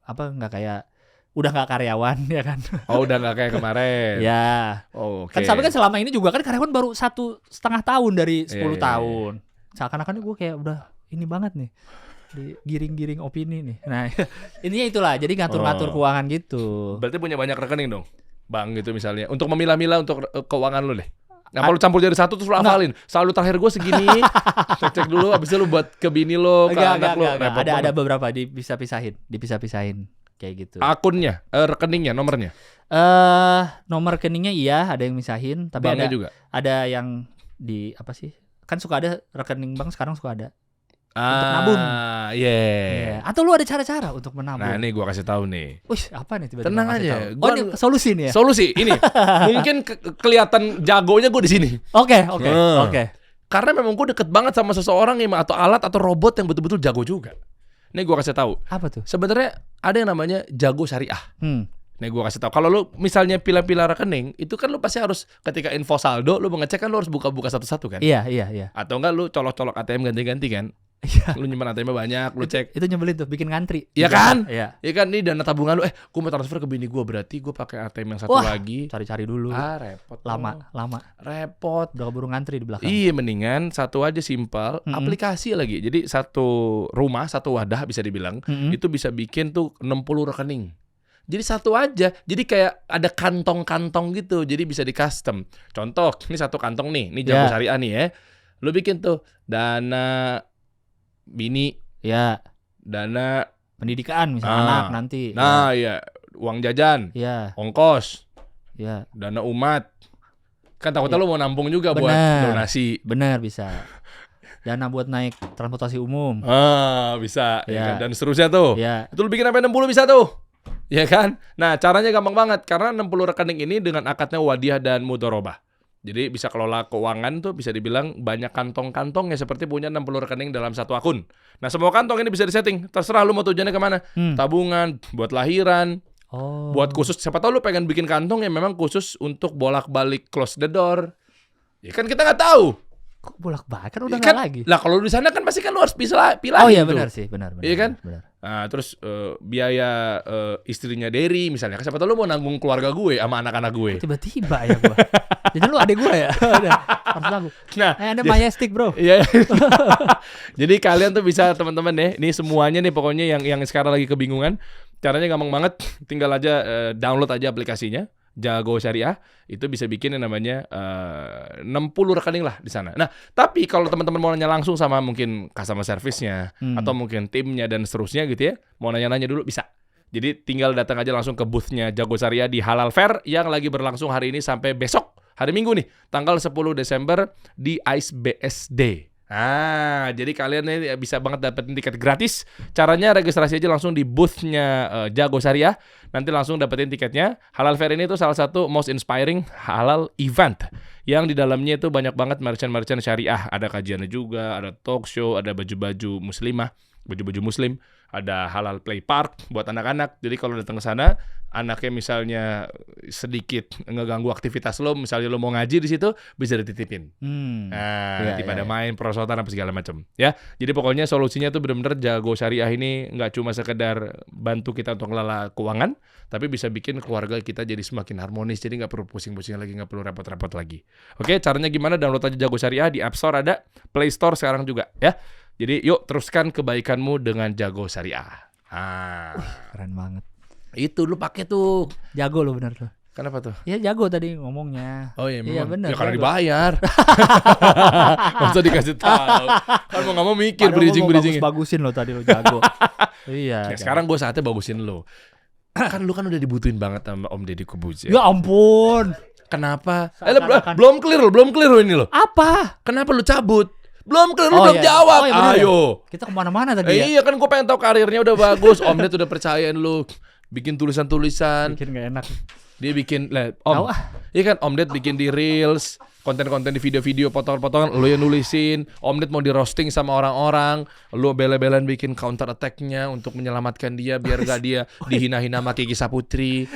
nggak kayak udah nggak karyawan ya kan. Oh, udah nggak kayak kemarin. Ya. Oh, oke. Kan sampai kan selama ini juga kan karyawan baru 1,5 tahun dari 10 Iya. tahun. Seakan-akan gue kayak udah ini banget nih. Di giring-giring opini nih. Nah, intinya itulah. Jadi ngatur-ngatur keuangan gitu. Berarti punya banyak rekening dong, Bang, gitu misalnya. Untuk memilah-milah untuk keuangan lu deh. Nah, kalau campur jadi satu terus lu hafalin. Selalu terakhir gue segini. Cek dulu, abis itu lu buat ke bini lo, ke anak lo. Ada beberapa dipisah-pisahin kayak gitu. Akunnya, rekeningnya, nomornya. Nomor rekeningnya iya, ada yang misahin, tapi Banknya juga. ada yang di apa sih? Kan suka ada rekening bank sekarang suka ada. Untuk nabung. Iya. Atau lu ada cara-cara untuk menabung? Nah, ini gua kasih tahu nih. Wih, apa nih tiba-tiba Tenang kasih aja. tahu? Oh, ini solusi nih ya. Solusi ini. Mungkin kelihatan jagonya gue di sini. Oke. Karena memang gue deket banget sama seseorang yang atau alat atau robot yang betul-betul jago juga. Nih gue kasih tahu. Apa tuh? Sebenarnya ada yang namanya jago syariah. Nih gue kasih tahu. Kalau lu misalnya pilah-pilah rekening, itu kan lu pasti harus ketika info saldo lu mengecek kan lu harus buka-buka satu-satu kan? Iya. Atau enggak lu colok-colok ATM ganti-ganti kan? Iya. Lu nyimpan ATM banyak, lu cek. Itu nyebelin tuh, bikin ngantri. Iya kan? Iya. Iya kan, nih dana tabungan lu, gue mau transfer ke bini gue, berarti gue pakai ATM yang satu lagi. Cari-cari dulu. Repot. Lama. Repot. Udah keburu ngantri di belakang. Iya, mendingan satu aja simpel, aplikasi lagi. Jadi satu rumah, satu wadah bisa dibilang, itu bisa bikin tuh 60 rekening. Jadi satu aja. Jadi kayak ada kantong-kantong gitu. Jadi bisa di custom. Contoh, ini satu kantong nih, ini jago syariah nih ya. Lu bikin tuh dana bini, ya, dana pendidikan misalnya anak nanti. Nah, ya, uang jajan, ongkos, dana umat. Kan takutnya lu mau nampung juga buat donasi. Bener, bisa. Dana buat naik transportasi umum. Bisa. Ya kan? Dan seterusnya tuh. Itu lu bikin sampai 60 bisa tuh. Ya kan? Nah, caranya gampang banget. Karena 60 rekening ini dengan akadnya wadiah dan mudharabah. Jadi bisa kelola keuangan tuh bisa dibilang banyak kantong-kantongnya seperti punya 60 rekening dalam satu akun. Nah, semua kantong ini bisa disetting. Terserah lu mau tujuannya kemana. Tabungan, buat lahiran, buat khusus. Siapa tahu lu pengen bikin kantong yang memang khusus untuk bolak-balik close the door. Ya kan kita nggak tahu. Kok bolak-balik kan udah nggak lagi. Lah kalau di sana kan pasti kan lu harus pilah. Oh iya benar sih, benar. Iya kan? Benar. Nah, terus biaya istrinya Derry misalnya. Siapa tahu lu mau nanggung keluarga gue sama anak-anak gue. Tiba-tiba ya gue. Jadi lu adek gue ya. Harus lagu. Nah, ada Majestic bro. Iya. Jadi kalian tuh bisa teman-teman ya. Ini semuanya nih pokoknya yang sekarang lagi kebingungan. Caranya gampang banget. Tinggal aja download aja aplikasinya. Jago Syariah itu bisa bikin yang namanya 60 rekening lah di sana. Nah, tapi kalau teman-teman mau nanya langsung sama mungkin customer service-nya atau mungkin timnya dan seterusnya gitu ya, mau nanya-nanya dulu bisa. Jadi tinggal datang aja langsung ke booth-nya Jago Syariah di Halal Fair yang lagi berlangsung hari ini sampai besok, hari Minggu nih, tanggal 10 Desember di ICE BSD. Jadi kalian ini bisa banget dapetin tiket gratis. Caranya registrasi aja langsung di booth-nya Jago Syariah. Nanti langsung dapetin tiketnya. Halal Fair ini tuh salah satu most inspiring halal event yang di dalamnya itu banyak banget merchant-merchant syariah. Ada kajiannya juga, ada talk show, ada baju-baju muslimah, baju-baju muslim, ada halal play park buat anak-anak. Jadi kalau datang ke sana, anaknya misalnya sedikit ngeganggu aktivitas lo, misalnya lo mau ngaji di situ, bisa dititipin. Daripada main perosotan apa segala macam. Ya, jadi pokoknya solusinya tuh benar-benar Jago Syariah ini nggak cuma sekedar bantu kita untuk ngelola keuangan, tapi bisa bikin keluarga kita jadi semakin harmonis. Jadi nggak perlu pusing-pusing lagi, nggak perlu repot-repot lagi. Oke, caranya gimana? Download aja Jago Syariah di App Store ada, Play Store sekarang juga ya. Jadi yuk teruskan kebaikanmu dengan Jago Syariah. Keren banget. Itu lu pakai tuh. Jago lu bener tuh. Kenapa tuh? Ya jago tadi ngomongnya. Oh iya, iya bener. Ya karena dibayar. Gak usah dikasih tahu. Kan mau gak mau mikir bridging-bridgingnya. Bagusin lo tadi lo jago. Iya. Sekarang gue saatnya bagusin lo. Kan lu kan udah dibutuhin banget sama Om Deddy Corbuzier. Ya ampun. Kenapa? Belum clear ini lo. Apa? Kenapa lu cabut? Belum clear, lu belum jawab. Ayo. Kita kemana-mana tadi ya. Iya kan gue pengen tahu karirnya udah bagus. Om Deddy udah percayain lu. Bikin tulisan-tulisan. Bikin gak enak. Dia bikin, Om. Iya kan Om Deddy bikin di Reels. Konten-konten di video-video potongan-potongan lu yang nulisin. Om Deddy mau di roasting sama orang-orang. Lu bela-belaan bikin counter attack-nya untuk menyelamatkan dia biar gak dia dihina-hina sama Kiki Saputri.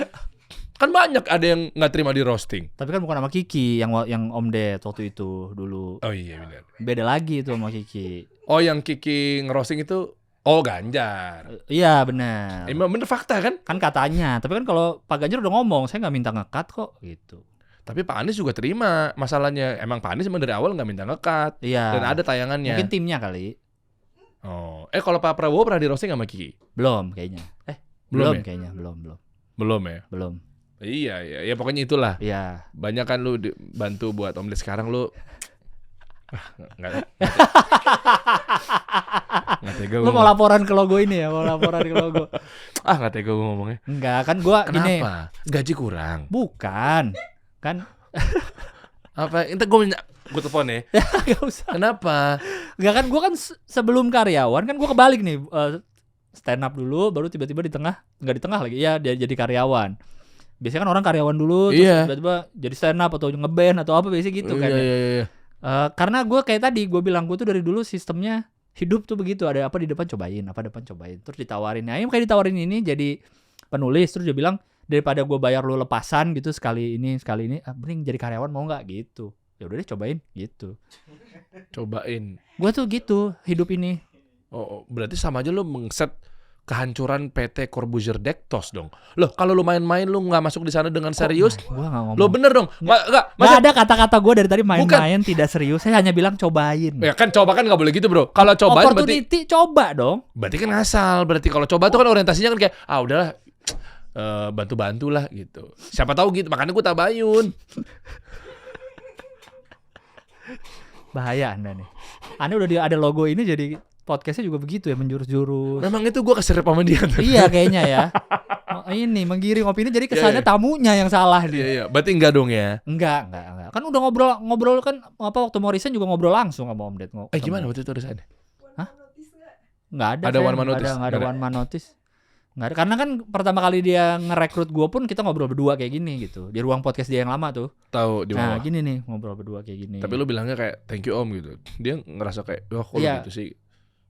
Kan banyak ada yang nggak terima di roasting. Tapi kan bukan sama Kiki yang Om Ded waktu itu dulu. Oh iya benar. Beda lagi itu sama Kiki. Oh yang Kiki ngerosting itu Ganjar. Iya benar. Emang bener fakta kan? Kan katanya. Tapi kan kalau Pak Ganjar udah ngomong, saya nggak minta nge-cut kok gitu. Tapi Pak Anies juga terima masalahnya. Emang Pak Anies emang dari awal nggak minta nge-cut. Iya. Dan ada tayangannya. Mungkin timnya kali. Oh, kalau Pak Prabowo pernah di roasting sama Kiki? Belum kayaknya. Belum Belum ya? kayaknya. Belum. Belum ya? Belum. Iya, ya pokoknya itulah. Iya. Banyak kan lu bantu buat omelet sekarang lu. Nggak tega Lu mau laporan ke logo ini ya? Mau laporan ke logo. nggak tega gue ngomongnya. Enggak, kan gua gini. Kenapa? Gaji kurang. Bukan. Kan Apa? Entar gue telepon ya. enggak usah. Kenapa? Enggak kan gua kan sebelum karyawan kan gua kebalik nih. Stand up dulu baru tiba-tiba di tengah, enggak di tengah lagi. Iya, dia jadi karyawan. Biasanya kan orang karyawan dulu terus tiba-tiba jadi stand up atau ngeband atau apa biasanya gitu kan. Iya. Karena gue kayak tadi gue bilang gue tuh dari dulu sistemnya hidup tuh begitu, ada apa di depan cobain, terus ditawarin, ayo kayak ditawarin ini jadi penulis, terus dia bilang daripada gue bayar lu lepasan gitu sekali ini mending jadi karyawan mau nggak gitu, ya udah deh cobain gitu. Cobain. Gue tuh gitu hidup ini. Oh, berarti sama aja lu mengset kehancuran PT Corbuzier Dektos dong. Loh, kalau lu main-main lu nggak masuk di sana dengan serius, Gue nggak ngomong. lo bener dong. Nggak ada kata-kata gue dari tadi main-main tidak serius. Saya hanya bilang cobain. Ya kan coba kan nggak boleh gitu bro. Kalau cobain opportunity coba dong. Berarti kan ngasal. Berarti kalau coba tuh kan orientasinya kan kayak udahlah bantu-bantu lah gitu. Siapa tahu gitu. Makanya gue tabayun. Bahaya Anda nih. Anda udah ada logo ini jadi podcastnya juga begitu ya, menjurus-jurus. Memang itu gue keserep sama dia. Iya kayaknya ya. Ini menggiring opini jadi kesannya tamunya yang salah dia. Iya. Berarti enggak dong ya? Enggak. Kan udah ngobrol kan waktu mau resign juga ngobrol langsung sama Om Ded. Gimana waktu itu resign? Hah? Enggak ada. Ada one man notice? Enggak ada one man notice. Enggak ada. Karena kan pertama kali dia ngerekrut gue pun kita ngobrol berdua kayak gini gitu. Di ruang podcast dia yang lama tuh. Tahu di Nah, mana? gini nih ngobrol berdua kayak gini. Tapi lu bilangnya kayak thank you Om gitu. Dia ngerasa kayak kok gitu sih.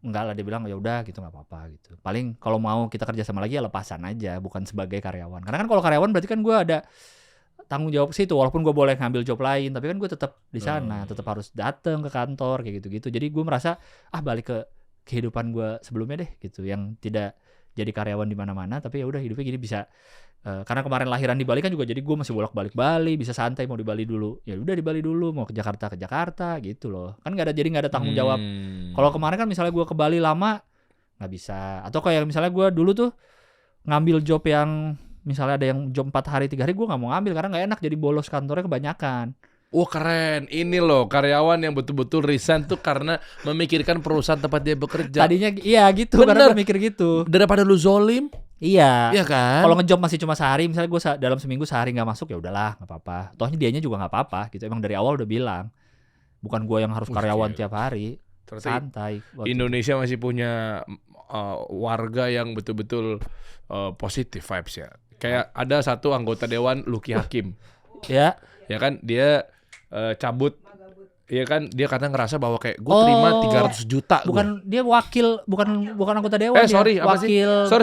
Enggak lah, dia bilang ya udah gitu, nggak apa-apa gitu. Paling kalau mau kita kerja sama lagi ya lepasan aja, bukan sebagai karyawan. Karena kan kalau karyawan berarti kan gue ada tanggung jawab ke situ. Walaupun gue boleh ngambil job lain, tapi kan gue tetap di sana, tetap harus datang ke kantor kayak gitu-gitu. Jadi gue merasa balik ke kehidupan gue sebelumnya deh gitu, yang tidak jadi karyawan di mana-mana, tapi ya udah hidupnya gini bisa. Karena kemarin lahiran di Bali kan juga, jadi gue masih bolak-balik Bali, bisa santai mau di Bali dulu. Ya udah di Bali dulu, mau ke Jakarta gitu loh. Kan nggak ada tanggung jawab. Kalau kemarin kan misalnya gue ke Bali lama nggak bisa. Atau kayak misalnya gue dulu tuh ngambil job yang misalnya ada yang job 4 hari 3 hari gue nggak mau ngambil karena nggak enak, jadi bolos kantornya kebanyakan. Wah keren, ini loh karyawan yang betul-betul resign tuh karena memikirkan perusahaan tempat dia bekerja. Tadinya iya gitu. Bener. Karena gue mikir gitu. Daripada lu zolim. Iya. Iya kan. Kalau ngejob masih cuma sehari, misalnya gue dalam seminggu sehari nggak masuk ya udahlah nggak apa-apa. Tohnya dianya juga nggak apa-apa gitu. Emang dari awal udah bilang. Bukan gue yang harus karyawan tiap hari. Ternyata santai. Indonesia masih punya warga yang betul-betul positif vibes ya. Kayak ada satu anggota dewan Luki Hakim. Ya. Ya kan dia cabut. Iya kan dia kadang ngerasa bahwa kayak gue terima 300 juta. Bukan gua. Dia wakil, bukan anggota dewan. Sorry, apa wakil. Sorry.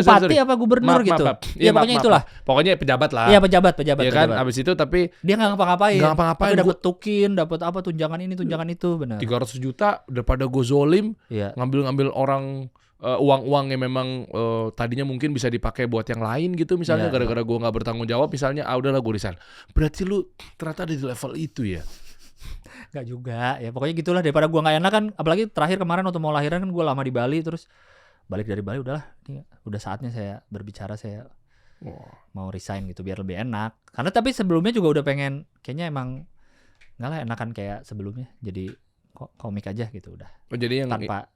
Bupati apa gubernur gitu. Iya pokoknya itulah. Pokoknya pejabat lah. Iya pejabat. Iya kan abis itu tapi dia nggak ngapa-ngapain. Tapi dapat tukin, dapat apa tunjangan ini tunjangan itu benar. 300 juta daripada gue zolim. Iya. Ngambil orang uang-uang yang memang tadinya mungkin bisa dipakai buat yang lain gitu misalnya gara-gara gue nggak bertanggung jawab misalnya udahlah gue resign. Berarti lu ternyata ada di level itu ya. Gak juga ya pokoknya gitulah, daripada gue nggak enak kan, apalagi terakhir kemarin waktu mau lahiran kan gue lama di Bali, terus balik dari Bali udahlah ini udah saatnya saya berbicara, saya mau resign gitu biar lebih enak. Karena tapi sebelumnya juga udah pengen kayaknya emang nggak lah enakan kayak sebelumnya jadi komik aja gitu udah. Jadi yang tanpa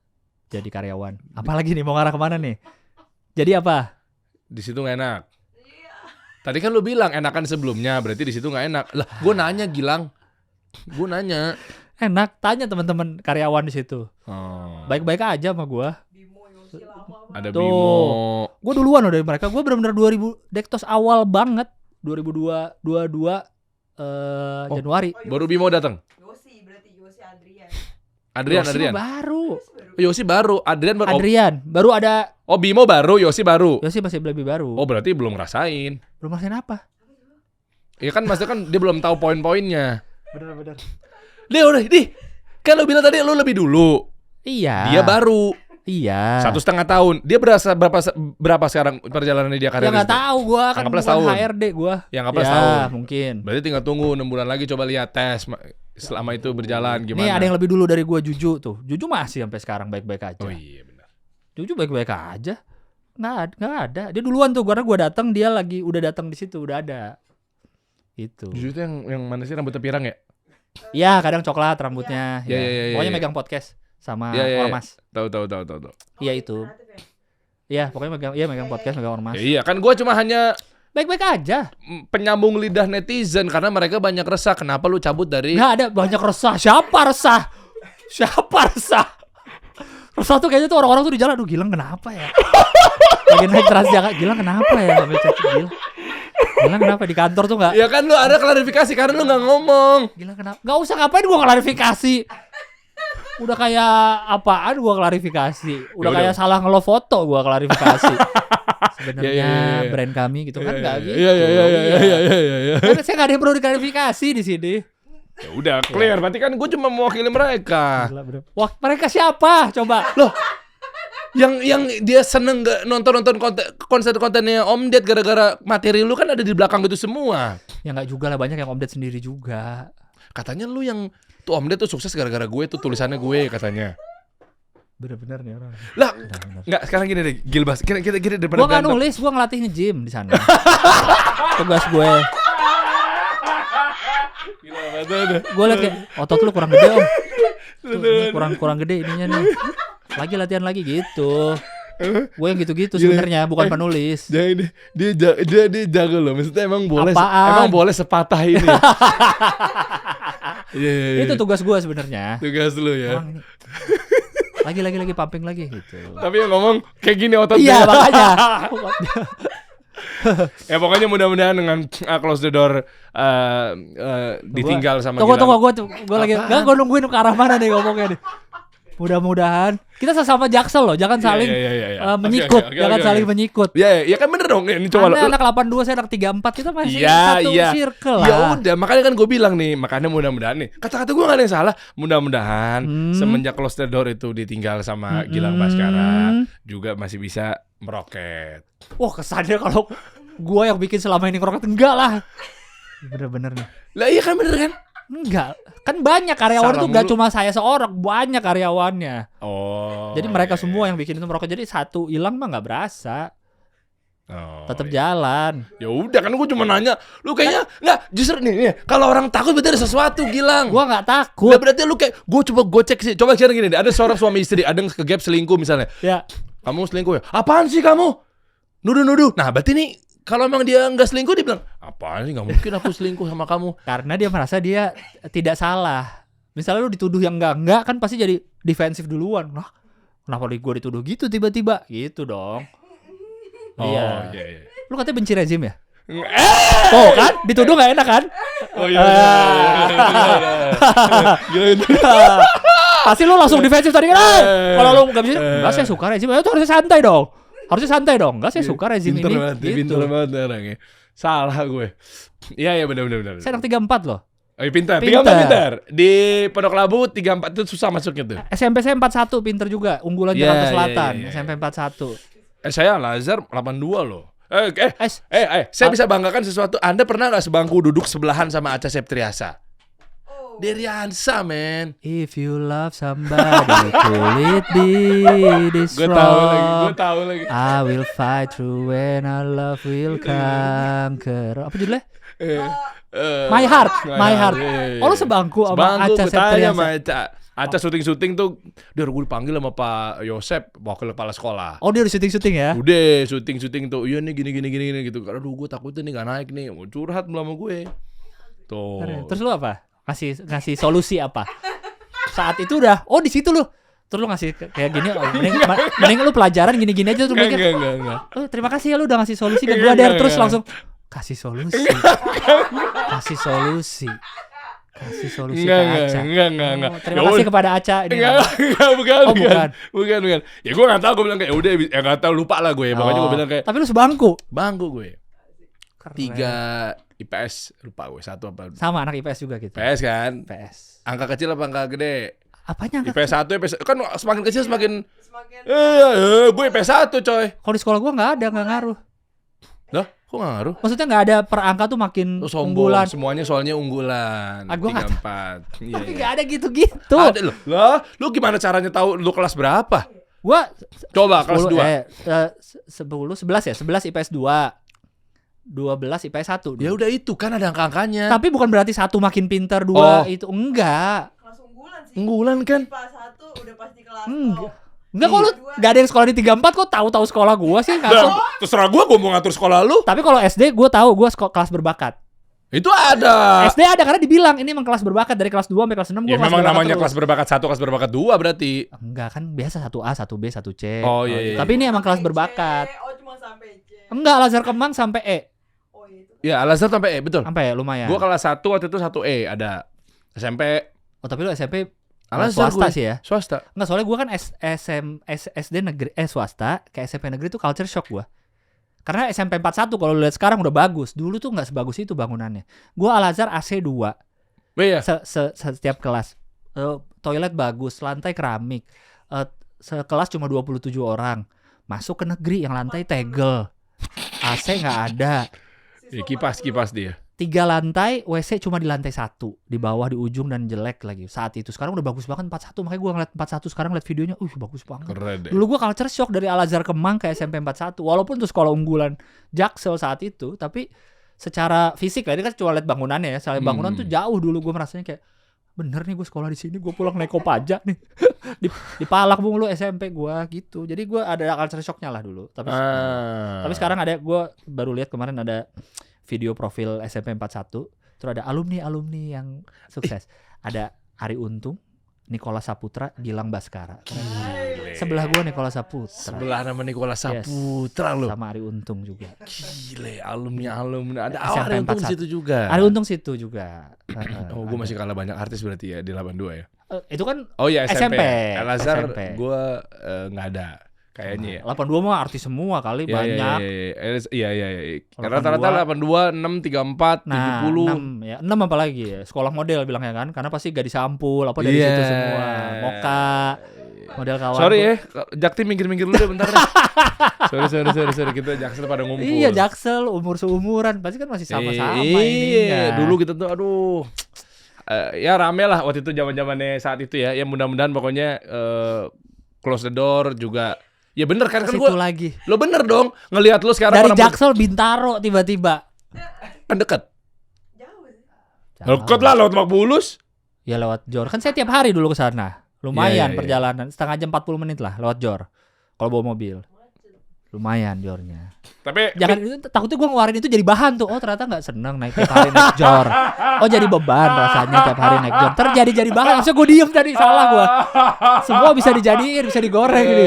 jadi karyawan. Apalagi nih mau ngarah kemana nih? Jadi apa? Di situ nggak enak. Tadi kan lu bilang enakan sebelumnya, berarti di situ nggak enak. Lah, gue nanya Gilang. Gue nanya. Enak, tanya teman-teman karyawan di situ. Baik-baik aja sama gue. Ada Bimo. Gue duluan udah dari mereka. Gue benar-benar 2000 Dektos awal banget. 2022 Januari. Baru Bimo datang. Yosi Adrian. Adrian. baru. Yosi baru. Adrian baru ada. Oh, Bimo baru, Yosi baru. Yosi masih lebih baru. Oh, berarti belum ngerasain. Belum ngerasain apa? Ya kan maksudnya kan dia belum tahu poin-poinnya. Bener. Dia udah, kan lu bilang tadi lu lebih dulu. Iya. Dia baru. Iya. 1,5 tahun. Dia berapa sekarang perjalanannya dia karir? Ya nggak tahu gua kan Anggaplah bukan setahun. HRD gua. Ya anggaplah setahun. Mungkin. Berarti tinggal tunggu 6 bulan lagi coba lihat tes selama itu berjalan gimana. Nih ada yang lebih dulu dari gua, Juju tuh. Juju masih sampai sekarang baik-baik aja. Oh iya benar. Juju baik-baik aja. Nggak ada. Dia duluan tuh karena gua datang dia udah datang di situ, udah ada. Itu. Jujur itu yang mana sih rambutnya pirang ya? Iya, kadang coklat rambutnya. Ya, ya. Pokoknya megang podcast sama Ya. Ormas. Tahu. Iya itu. Iya, pokoknya megang podcast, megang Ormas. Ya, iya, kan gua cuma hanya Baik-baik aja. penyambung lidah netizen karena mereka banyak resah kenapa lu cabut dari. Nggak ada banyak resah. Siapa resah? Resah tuh kayaknya tuh orang-orang tuh di jalan. Aduh, Gilang kenapa ya? Lagi naik Transjakarta, Gilang kenapa ya? Sampai chat Gilang kenapa di kantor tuh nggak? Ya kan lu ada klarifikasi karena lu nggak ngomong. Gilang kenapa? Nggak usah, ngapain gua klarifikasi? Udah kayak apaan gua klarifikasi? Udah kayak salah nge-love foto gua klarifikasi. Sebenarnya brand kami gitu kan nggak gitu. Iya. Kan saya nggak ada yang perlu diklarifikasi di sini. Ya udah clear, berarti kan gue cuma mewakili mereka. Wah, mereka siapa? Coba. Loh, yang dia seneng gak nonton konten-kontennya Om Ded gara-gara materi lu kan ada di belakang itu semua. Ya nggak juga lah, banyak yang Om Ded sendiri juga. Katanya lu yang tuh Om Ded tuh sukses gara-gara gue tuh tulisannya gue katanya. Bener-bener nih orang. Lah, nggak sekarang gini deh, Gilbas. Kita gini daripada Gua nggak nulis, gua ngelatih nge-gym di sana. Tugas gue. Gue liat kayak otot lu kurang gede Om. Tuh, kurang gede ininya nih. Lagi latihan lagi gitu. Gue yang gitu-gitu sebenarnya, bukan penulis. Jangan dia jago loh. Maksudnya emang boleh sepatah ini. Iya. Itu tugas gue sebenarnya. Tugas lu ya. Lagi pumping lagi gitu. Tapi yang ngomong kayak gini ototnya. Iya makanya. Ya pokoknya mudah-mudahan dengan close the door ditinggal sama Gilang. Tunggu gue lagi gue nungguin ke arah mana nih ngomongnya nih. Mudah-mudahan kita sesama Jaksel loh, jangan saling menyikut, jangan saling menyikut. Ya kan bener dong. Ini coba Anda anak 82, saya anak 34, kita masih satu circle lah. Ya udah, makanya kan gue bilang nih, makanya mudah-mudahan nih. Kata-kata gue gak ada yang salah. Mudah-mudahan semenjak close the door itu ditinggal sama Gilang Baskara juga masih bisa meroket. Wah, kesannya kalau gue yang bikin selama ini ngeroket, enggak lah. Bener-bener nih. Lah iya kan bener kan? Enggak, kan banyak karyawan itu gak cuma saya seorang, banyak karyawannya. Oh. Jadi mereka semua yang bikin itu merokok. Jadi satu hilang mah nggak berasa. Tetap jalan. Ya udah kan gue cuma nanya. Lu kayaknya nggak justru nih kalau orang takut berarti ada sesuatu Gilang. Gua nggak takut. Nah, berarti lu kayak gue cek sih. Coba sekarang gini deh. Ada seorang suami istri ada yang kegap selingkuh misalnya. Ya. Kamu selingkuh ya? Apaan sih kamu? Nuduh. Nah berarti nih kalau emang dia nggak selingkuh dia bilang apaan sih nggak mungkin aku selingkuh sama kamu. Karena dia merasa dia tidak salah. Misalnya lu dituduh yang enggak kan pasti jadi defensif duluan. Nah, kenapa gue dituduh gitu tiba-tiba? Gitu dong. Iya. Lu katanya benci rezim ya? Oh kan? Dituduh gak enak kan? Oh iya. Pasti lu langsung defensif tadi kan? Kalau lu gak bisa, enggak saya suka rezim. Itu harusnya santai dong. Enggak saya suka rezim ini. Pinter banget orangnya. Salah gue. Iya benar. Saya anak 34 loh. Oh iya, pintar. Di Pondok Labu 34 itu susah masuknya tuh. SMP saya 41 pinter juga, unggulan Jakarta Selatan. Iya. SMP 41. Saya Al-Azhar 82 loh. Saya bisa banggakan sesuatu. Anda pernah nggak sebangku duduk sebelahan sama Acha Septriasa? Deriansa, man. If you love somebody, could it be this Gue wrong? tahu lagi. I will fight through when our love will conquer. Apa judulnya? My Heart. Iya. Oh lu sebangku sama Acha Septriasa. Acha syuting tuh dia gue dipanggil sama Pak Yosep, wakil kepala sekolah. Oh dia udah syuting ya? Udah syuting tuh. Iya nih gini gitu. Aduh gue takutnya nih gak naik nih. Mau curhat sama gue. Tuh. Terus lu apa? Ngasih solusi apa? Saat itu udah. Oh di situ lu. Terus lu ngasih kayak gini. Mending lu pelajaran gini-gini aja tuh mikir. Enggak. Oh, terima kasih ya lu udah ngasih solusi ke gua. Terus langsung kasih solusi. Kasih solusi ke Aca. Enggak. Terima Ya kasih udah. kepada Aca ini. Enggak, bukan. Ya gue nggak tahu, gue bilang kayak udah, ya nggak tahu, lupa lah gue. Pokoknya gue bilang kayak Tapi lu sebangku. bangku gue. Keren. 3 IPS, lupa gue 1 apa. Sama anak IPS juga gitu. IPS kan. IPS. Angka kecil apa angka gede? Apanya angka? IPS 1, IPS kan semakin kecil semakin. Gue IPS 1 coy. Kalau di sekolah gua nggak ngaruh. Loh, kok nggak ngaruh? Maksudnya nggak ada per angka tuh makin Lu sombong, unggulan. semuanya soalnya unggulan. Ah, gua 3, 4. Tapi nggak ada gitu-gitu. Ada loh. Lah, lu gimana caranya tahu lu kelas berapa? Gua Coba kelas 2. 10, 11 ya? 11 IPS 2. 12 IPS 1. Ya udah itu kan ada angka-angkanya. Tapi bukan berarti satu makin pinter, Oh. dua itu enggak. Kelas unggulan sih. Unggulan kan? IPA 1 udah pasti kelas Enggak. top. Enggak, kok lu gak ada yang sekolah di 34 kok tahu sekolah gua sih ngatur. Terserah gua mau ngatur sekolah lu. Tapi kalau SD gua tahu gua kelas berbakat. Itu ada. SD ada karena dibilang ini emang kelas berbakat dari kelas 2 sampai kelas 6 Ya gua kelas memang berbakat namanya terus. kelas berbakat 1, kelas berbakat 2 berarti. Enggak kan biasa 1A, 1B, 1C. Oh, iya. Tapi ini emang kelas Sampai berbakat. C. Oh cuma sampai C. Enggak, Al-Azhar Kemang sampai E. Oh itu. Ya, Al-Azhar sampai betul. Sampai lumayan. Gua kelas 1 waktu itu 1E ada. SMP Oh, tapi lu SMP Al-Azhar swasta gue. sih ya? Swasta. Enggak, soalnya gua kan SD negeri swasta ke SMP negeri tuh culture shock gua. Karena SMP 41 kalau lu lihat sekarang udah bagus. Dulu tuh enggak sebagus itu bangunannya. Gua Al-Azhar AC 2. Iya. Setiap kelas. Toilet bagus, lantai keramik. Sekelas cuma 27 orang. Masuk ke negeri yang lantai tegel. AC enggak ada. Kipas dia. 3 lantai, WC cuma di lantai 1, di bawah, di ujung, dan jelek lagi saat itu. Sekarang udah bagus banget 41, makanya gue ngeliat 41 sekarang, liat videonya, bagus banget. Keren deh. Dulu gue culture shock dari Al-Azhar Kemang ke SMP 41, walaupun itu sekolah unggulan Jaksel saat itu, tapi secara fisik lah, ini kan cuma liat bangunannya ya, soalnya bangunan tuh jauh dulu gue merasanya kayak, bener nih gue sekolah di sini, gue pulang naik Kopaja nih, dipalak mulu SMP gue gitu. Jadi gue ada culture shocknya lah dulu. Tapi sekarang ada, gue baru lihat kemarin ada video profil SMP 41, terus ada alumni yang sukses. Ada Ari Untung, Nikola Saputra, Gilang Baskara. Sebelah gua Nikola Saputra. Sebelah nama Nikola Saputra lo. Sama Ari Untung juga. Gile, alumni. Ada SMP Ari Untung 41. situ juga. Ari Untung situ juga. Oh, gua masih kalah banyak artis berarti ya di 82 ya. Itu kan Oh iya SMP. Al-Azhar SMP. gua nggak ada kayaknya ya. 82 mah artis semua kali, banyak. Iya. Rata-rata 82, 6, 34, Nah, 70. 6 ya. 6 apa lagi ya? Sekolah model bilangnya kan, karena pasti gadis sampul apa dari situ semua. Moka, model kawan. Sorry ya, Jakti minggir-minggir dulu deh bentar. Sorry, kita Jaksel pada ngumpul. Iya, Jaksel umur seumuran, pasti kan masih sama-sama ini. Iya, dulu kita tuh aduh. Ya rame lah waktu itu zaman-zamannya saat itu ya. Ya mudah-mudahan pokoknya close the door juga. Ya bener kan Situ gue lagi. lo bener dong ngelihat lo sekarang Dari Jaksel Bintaro tiba-tiba. kan deket. Jauh sih. Deket lah lewat Makbulus. Ya lewat Jor. Kan saya tiap hari dulu ke sana. Lumayan Iya. perjalanan, setengah jam 40 menit lah lewat Jor. Kalau bawa mobil. Lumayan Jornya. Tapi Jangan itu takutnya gue ngeluarin itu jadi bahan tuh. Oh ternyata nggak seneng naik tiap hari naik Jor. Oh jadi beban rasanya tiap hari naik Jor. Terjadi bahan. Maksudnya gue diem tadi, salah gue. Semua bisa dijadiin, bisa digoreng gitu.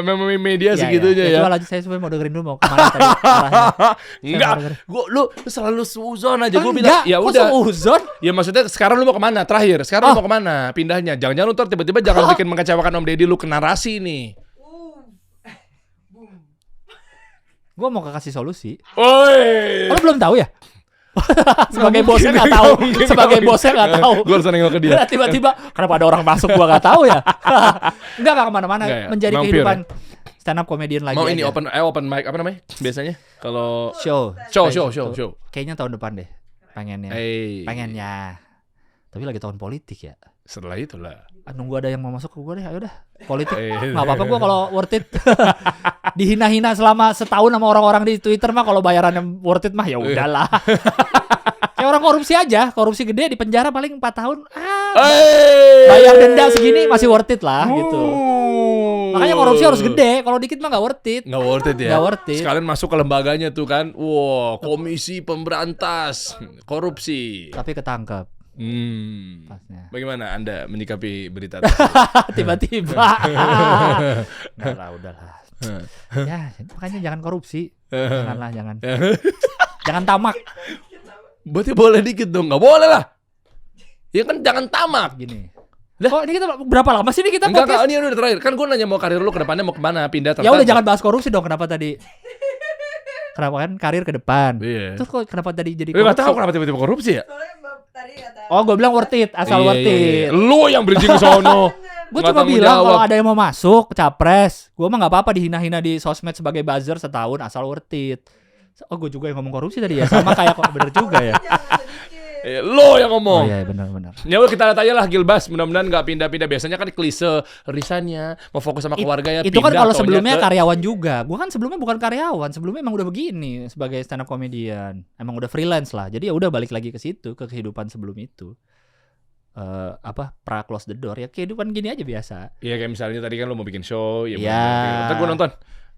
memang media segitunya ya. Coba lanjut, saya supaya mau dengerin dulu mau kemana tadi arahnya. Enggak, lu selalu suzon aja. Gue bilang ya udah. Uzon? Ya maksudnya sekarang lu mau kemana? Terakhir, sekarang lu mau kemana? Pindahnya. Jangan-jangan lu ntar tiba-tiba jangan bikin mengecewakan Om Deddy lu ke narasi nih. Gue mau kasih solusi. Oi. Lo belum tahu ya? Sebagai bosnya nggak tahu. Sebagai bosnya nggak tahu. Gue harus nengok ke dia. Tiba-tiba kenapa ada orang masuk gue nggak tahu ya? Nggak kemana-mana. Nggak ya? Menjadi Mampir kehidupan stand up comedian lagi. Mau ini aja. open mic apa namanya? Biasanya kalau show. show. Kayaknya tahun depan deh. Pengennya. Pengennya. Tapi lagi tahun politik ya. Setelah itulah. Nunggu ada yang mau masuk ke gue deh. Ayo dah. Politik. Nggak apa-apa gue kalau worth it. Dihina-hina selama setahun sama orang-orang di Twitter mah, kalau bayarannya worth it mah ya udahlah. Kayak orang korupsi aja, korupsi gede di penjara paling 4 tahun. Bayar denda segini masih worth it lah gitu. Makanya korupsi harus gede, kalau dikit mah nggak worth it. Nggak worth it ya. Nggak worth it. Sekalian masuk ke lembaganya tuh kan. Wow, Komisi Pemberantas Korupsi. Tapi ketangkep. Pasnya. Bagaimana Anda menyikapi berita tersebut? Tiba-tiba. Udahlah. Ya, makanya jangan korupsi. Jangan. Jangan tamak. Berarti boleh dikit dong. Nggak boleh lah. Ya kan jangan tamak. Gini. Lah. Kok ini kita berapa lama sih ini kita Enggak, podcast? ini udah terakhir. Kan gue nanya mau karir lu ke depannya mau kemana, pindah Ya udah jangan bahas korupsi dong. Kenapa tadi? Kenapa kan karir ke depan? Iya. Terus kok kenapa tadi jadi Gue gak korupsi? tahu kenapa tiba-tiba korupsi ya. Soalnya tadi kata. Oh, gue bilang worth it, asal worth it. Lu yang bridging ke sono. Gue Nggak cuma tanggung bilang jawab. kalau ada yang mau masuk capres, gue mah nggak apa-apa dihina-hina di sosmed sebagai buzzer setahun asal worth it. Oh, gue juga yang ngomong korupsi tadi ya, sama kayak kok bener juga ya. Jangan sedikit. Lu yang Oh ngomong. iya benar-benar. Ya udah kita lihat aja lah Gilbas, mudah-mudahan nggak pindah-pindah. Biasanya kan klise resign-nya mau fokus sama keluarga ya. Itu kan pindah kalau taunya sebelumnya ke- karyawan juga. Gue kan sebelumnya bukan karyawan, sebelumnya emang udah begini sebagai stand up comedian. Emang udah freelance lah. Jadi ya udah balik lagi ke situ, ke kehidupan sebelum itu. Pra close the door ya kehidupan gini aja biasa. Iya kayak misalnya tadi kan lu mau bikin show, ya. Iya. Ntar gue nonton.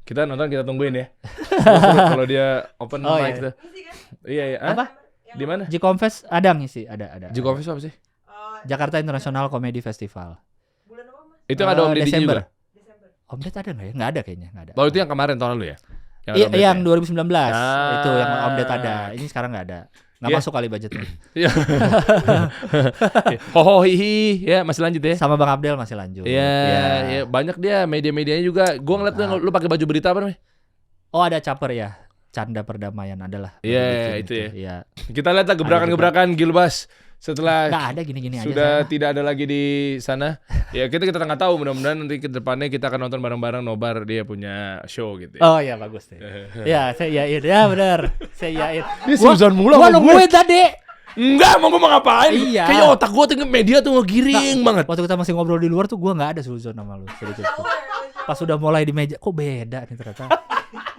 Kita nonton, kita tungguin ya. Seru kalau dia open Oh, mic iya. tuh. Ngisi kan? Iya iya. Hah? Apa? Yang Di mana? G-Confess ada ngisi, ada. Jiko Office apa sih? Jakarta International Comedy Festival. bulan apa Mas? Itu yang ada Om Deddy Desember. juga. Desember. Om Ded ada nggak ya? Nggak ada kayaknya, nggak ada. Oh itu yang kemarin tahun lalu ya? Yang Iya, ada Om Deddy yang ya? 2019 itu yang Om Ded ada. Ah. Ini sekarang nggak ada. Nggak Iya. masuk kali budgetnya. Iya. Ho hihi ya masih lanjut ya. Sama Bang Abdel masih lanjut. Iya, Iya. ya, banyak dia media-medianya juga. Gua ngeliat Mantap. lu pakai baju berita apa namanya? Oh ada caper ya. Canda perdamaian adalah. Iya, itu ya. Iya. Kita lihat lah gebrakan-gebrakan Gilbas setelah Nggak ada gini-gini aja. sudah sana. tidak ada lagi di sana. Ya kita nggak tahu, mudah-mudahan nanti ke depannya kita akan nonton bareng-bareng nobar dia punya show gitu ya. Oh iya bagus deh. Ya saya iyain. Ya benar. Saya iyain. Dia suzon mulu Gua sama gue. nungguin tadi. Enggak, mau ngapain? Iya. Kayaknya otak gue tuh media tuh ngegiring banget. Waktu kita masih ngobrol di luar tuh gua nggak ada suzon sama lu sedikit. pun. Pas udah mulai di meja, kok beda nih ternyata.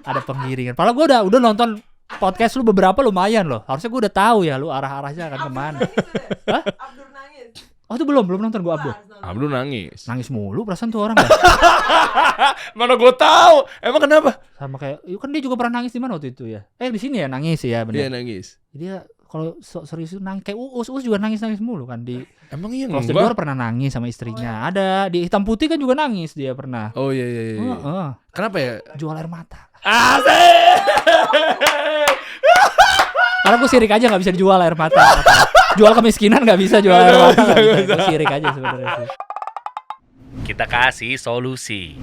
Ada penggiringan. Padahal gua udah nonton podcast lu beberapa lumayan loh. Harusnya gua udah tahu ya lu arah-arahnya akan kemana. Hah? Abdur nangis. Oh itu belum nonton gua Abdul. Abdul nangis. Nangis mulu perasaan tuh orang ya. Mana gue tahu? Emang kenapa? Sama kayak, kan dia juga pernah nangis di mana waktu itu ya? Di sini ya nangis ya Dia benar. nangis. Dia kalau serius itu nangis kayak Uus juga nangis mulu kan di Emang iya Close the Door pernah nangis sama istrinya. Ada di Hitam Putih kan juga nangis dia pernah. Oh iya iya iya. Heeh. Kenapa ya? Jual air mata. Asik. Karena gue sirik aja nggak bisa dijual air mata. Jual kemiskinan nggak bisa jual air mata. Gue sirik aja sebenarnya sih. Kita kasih solusi.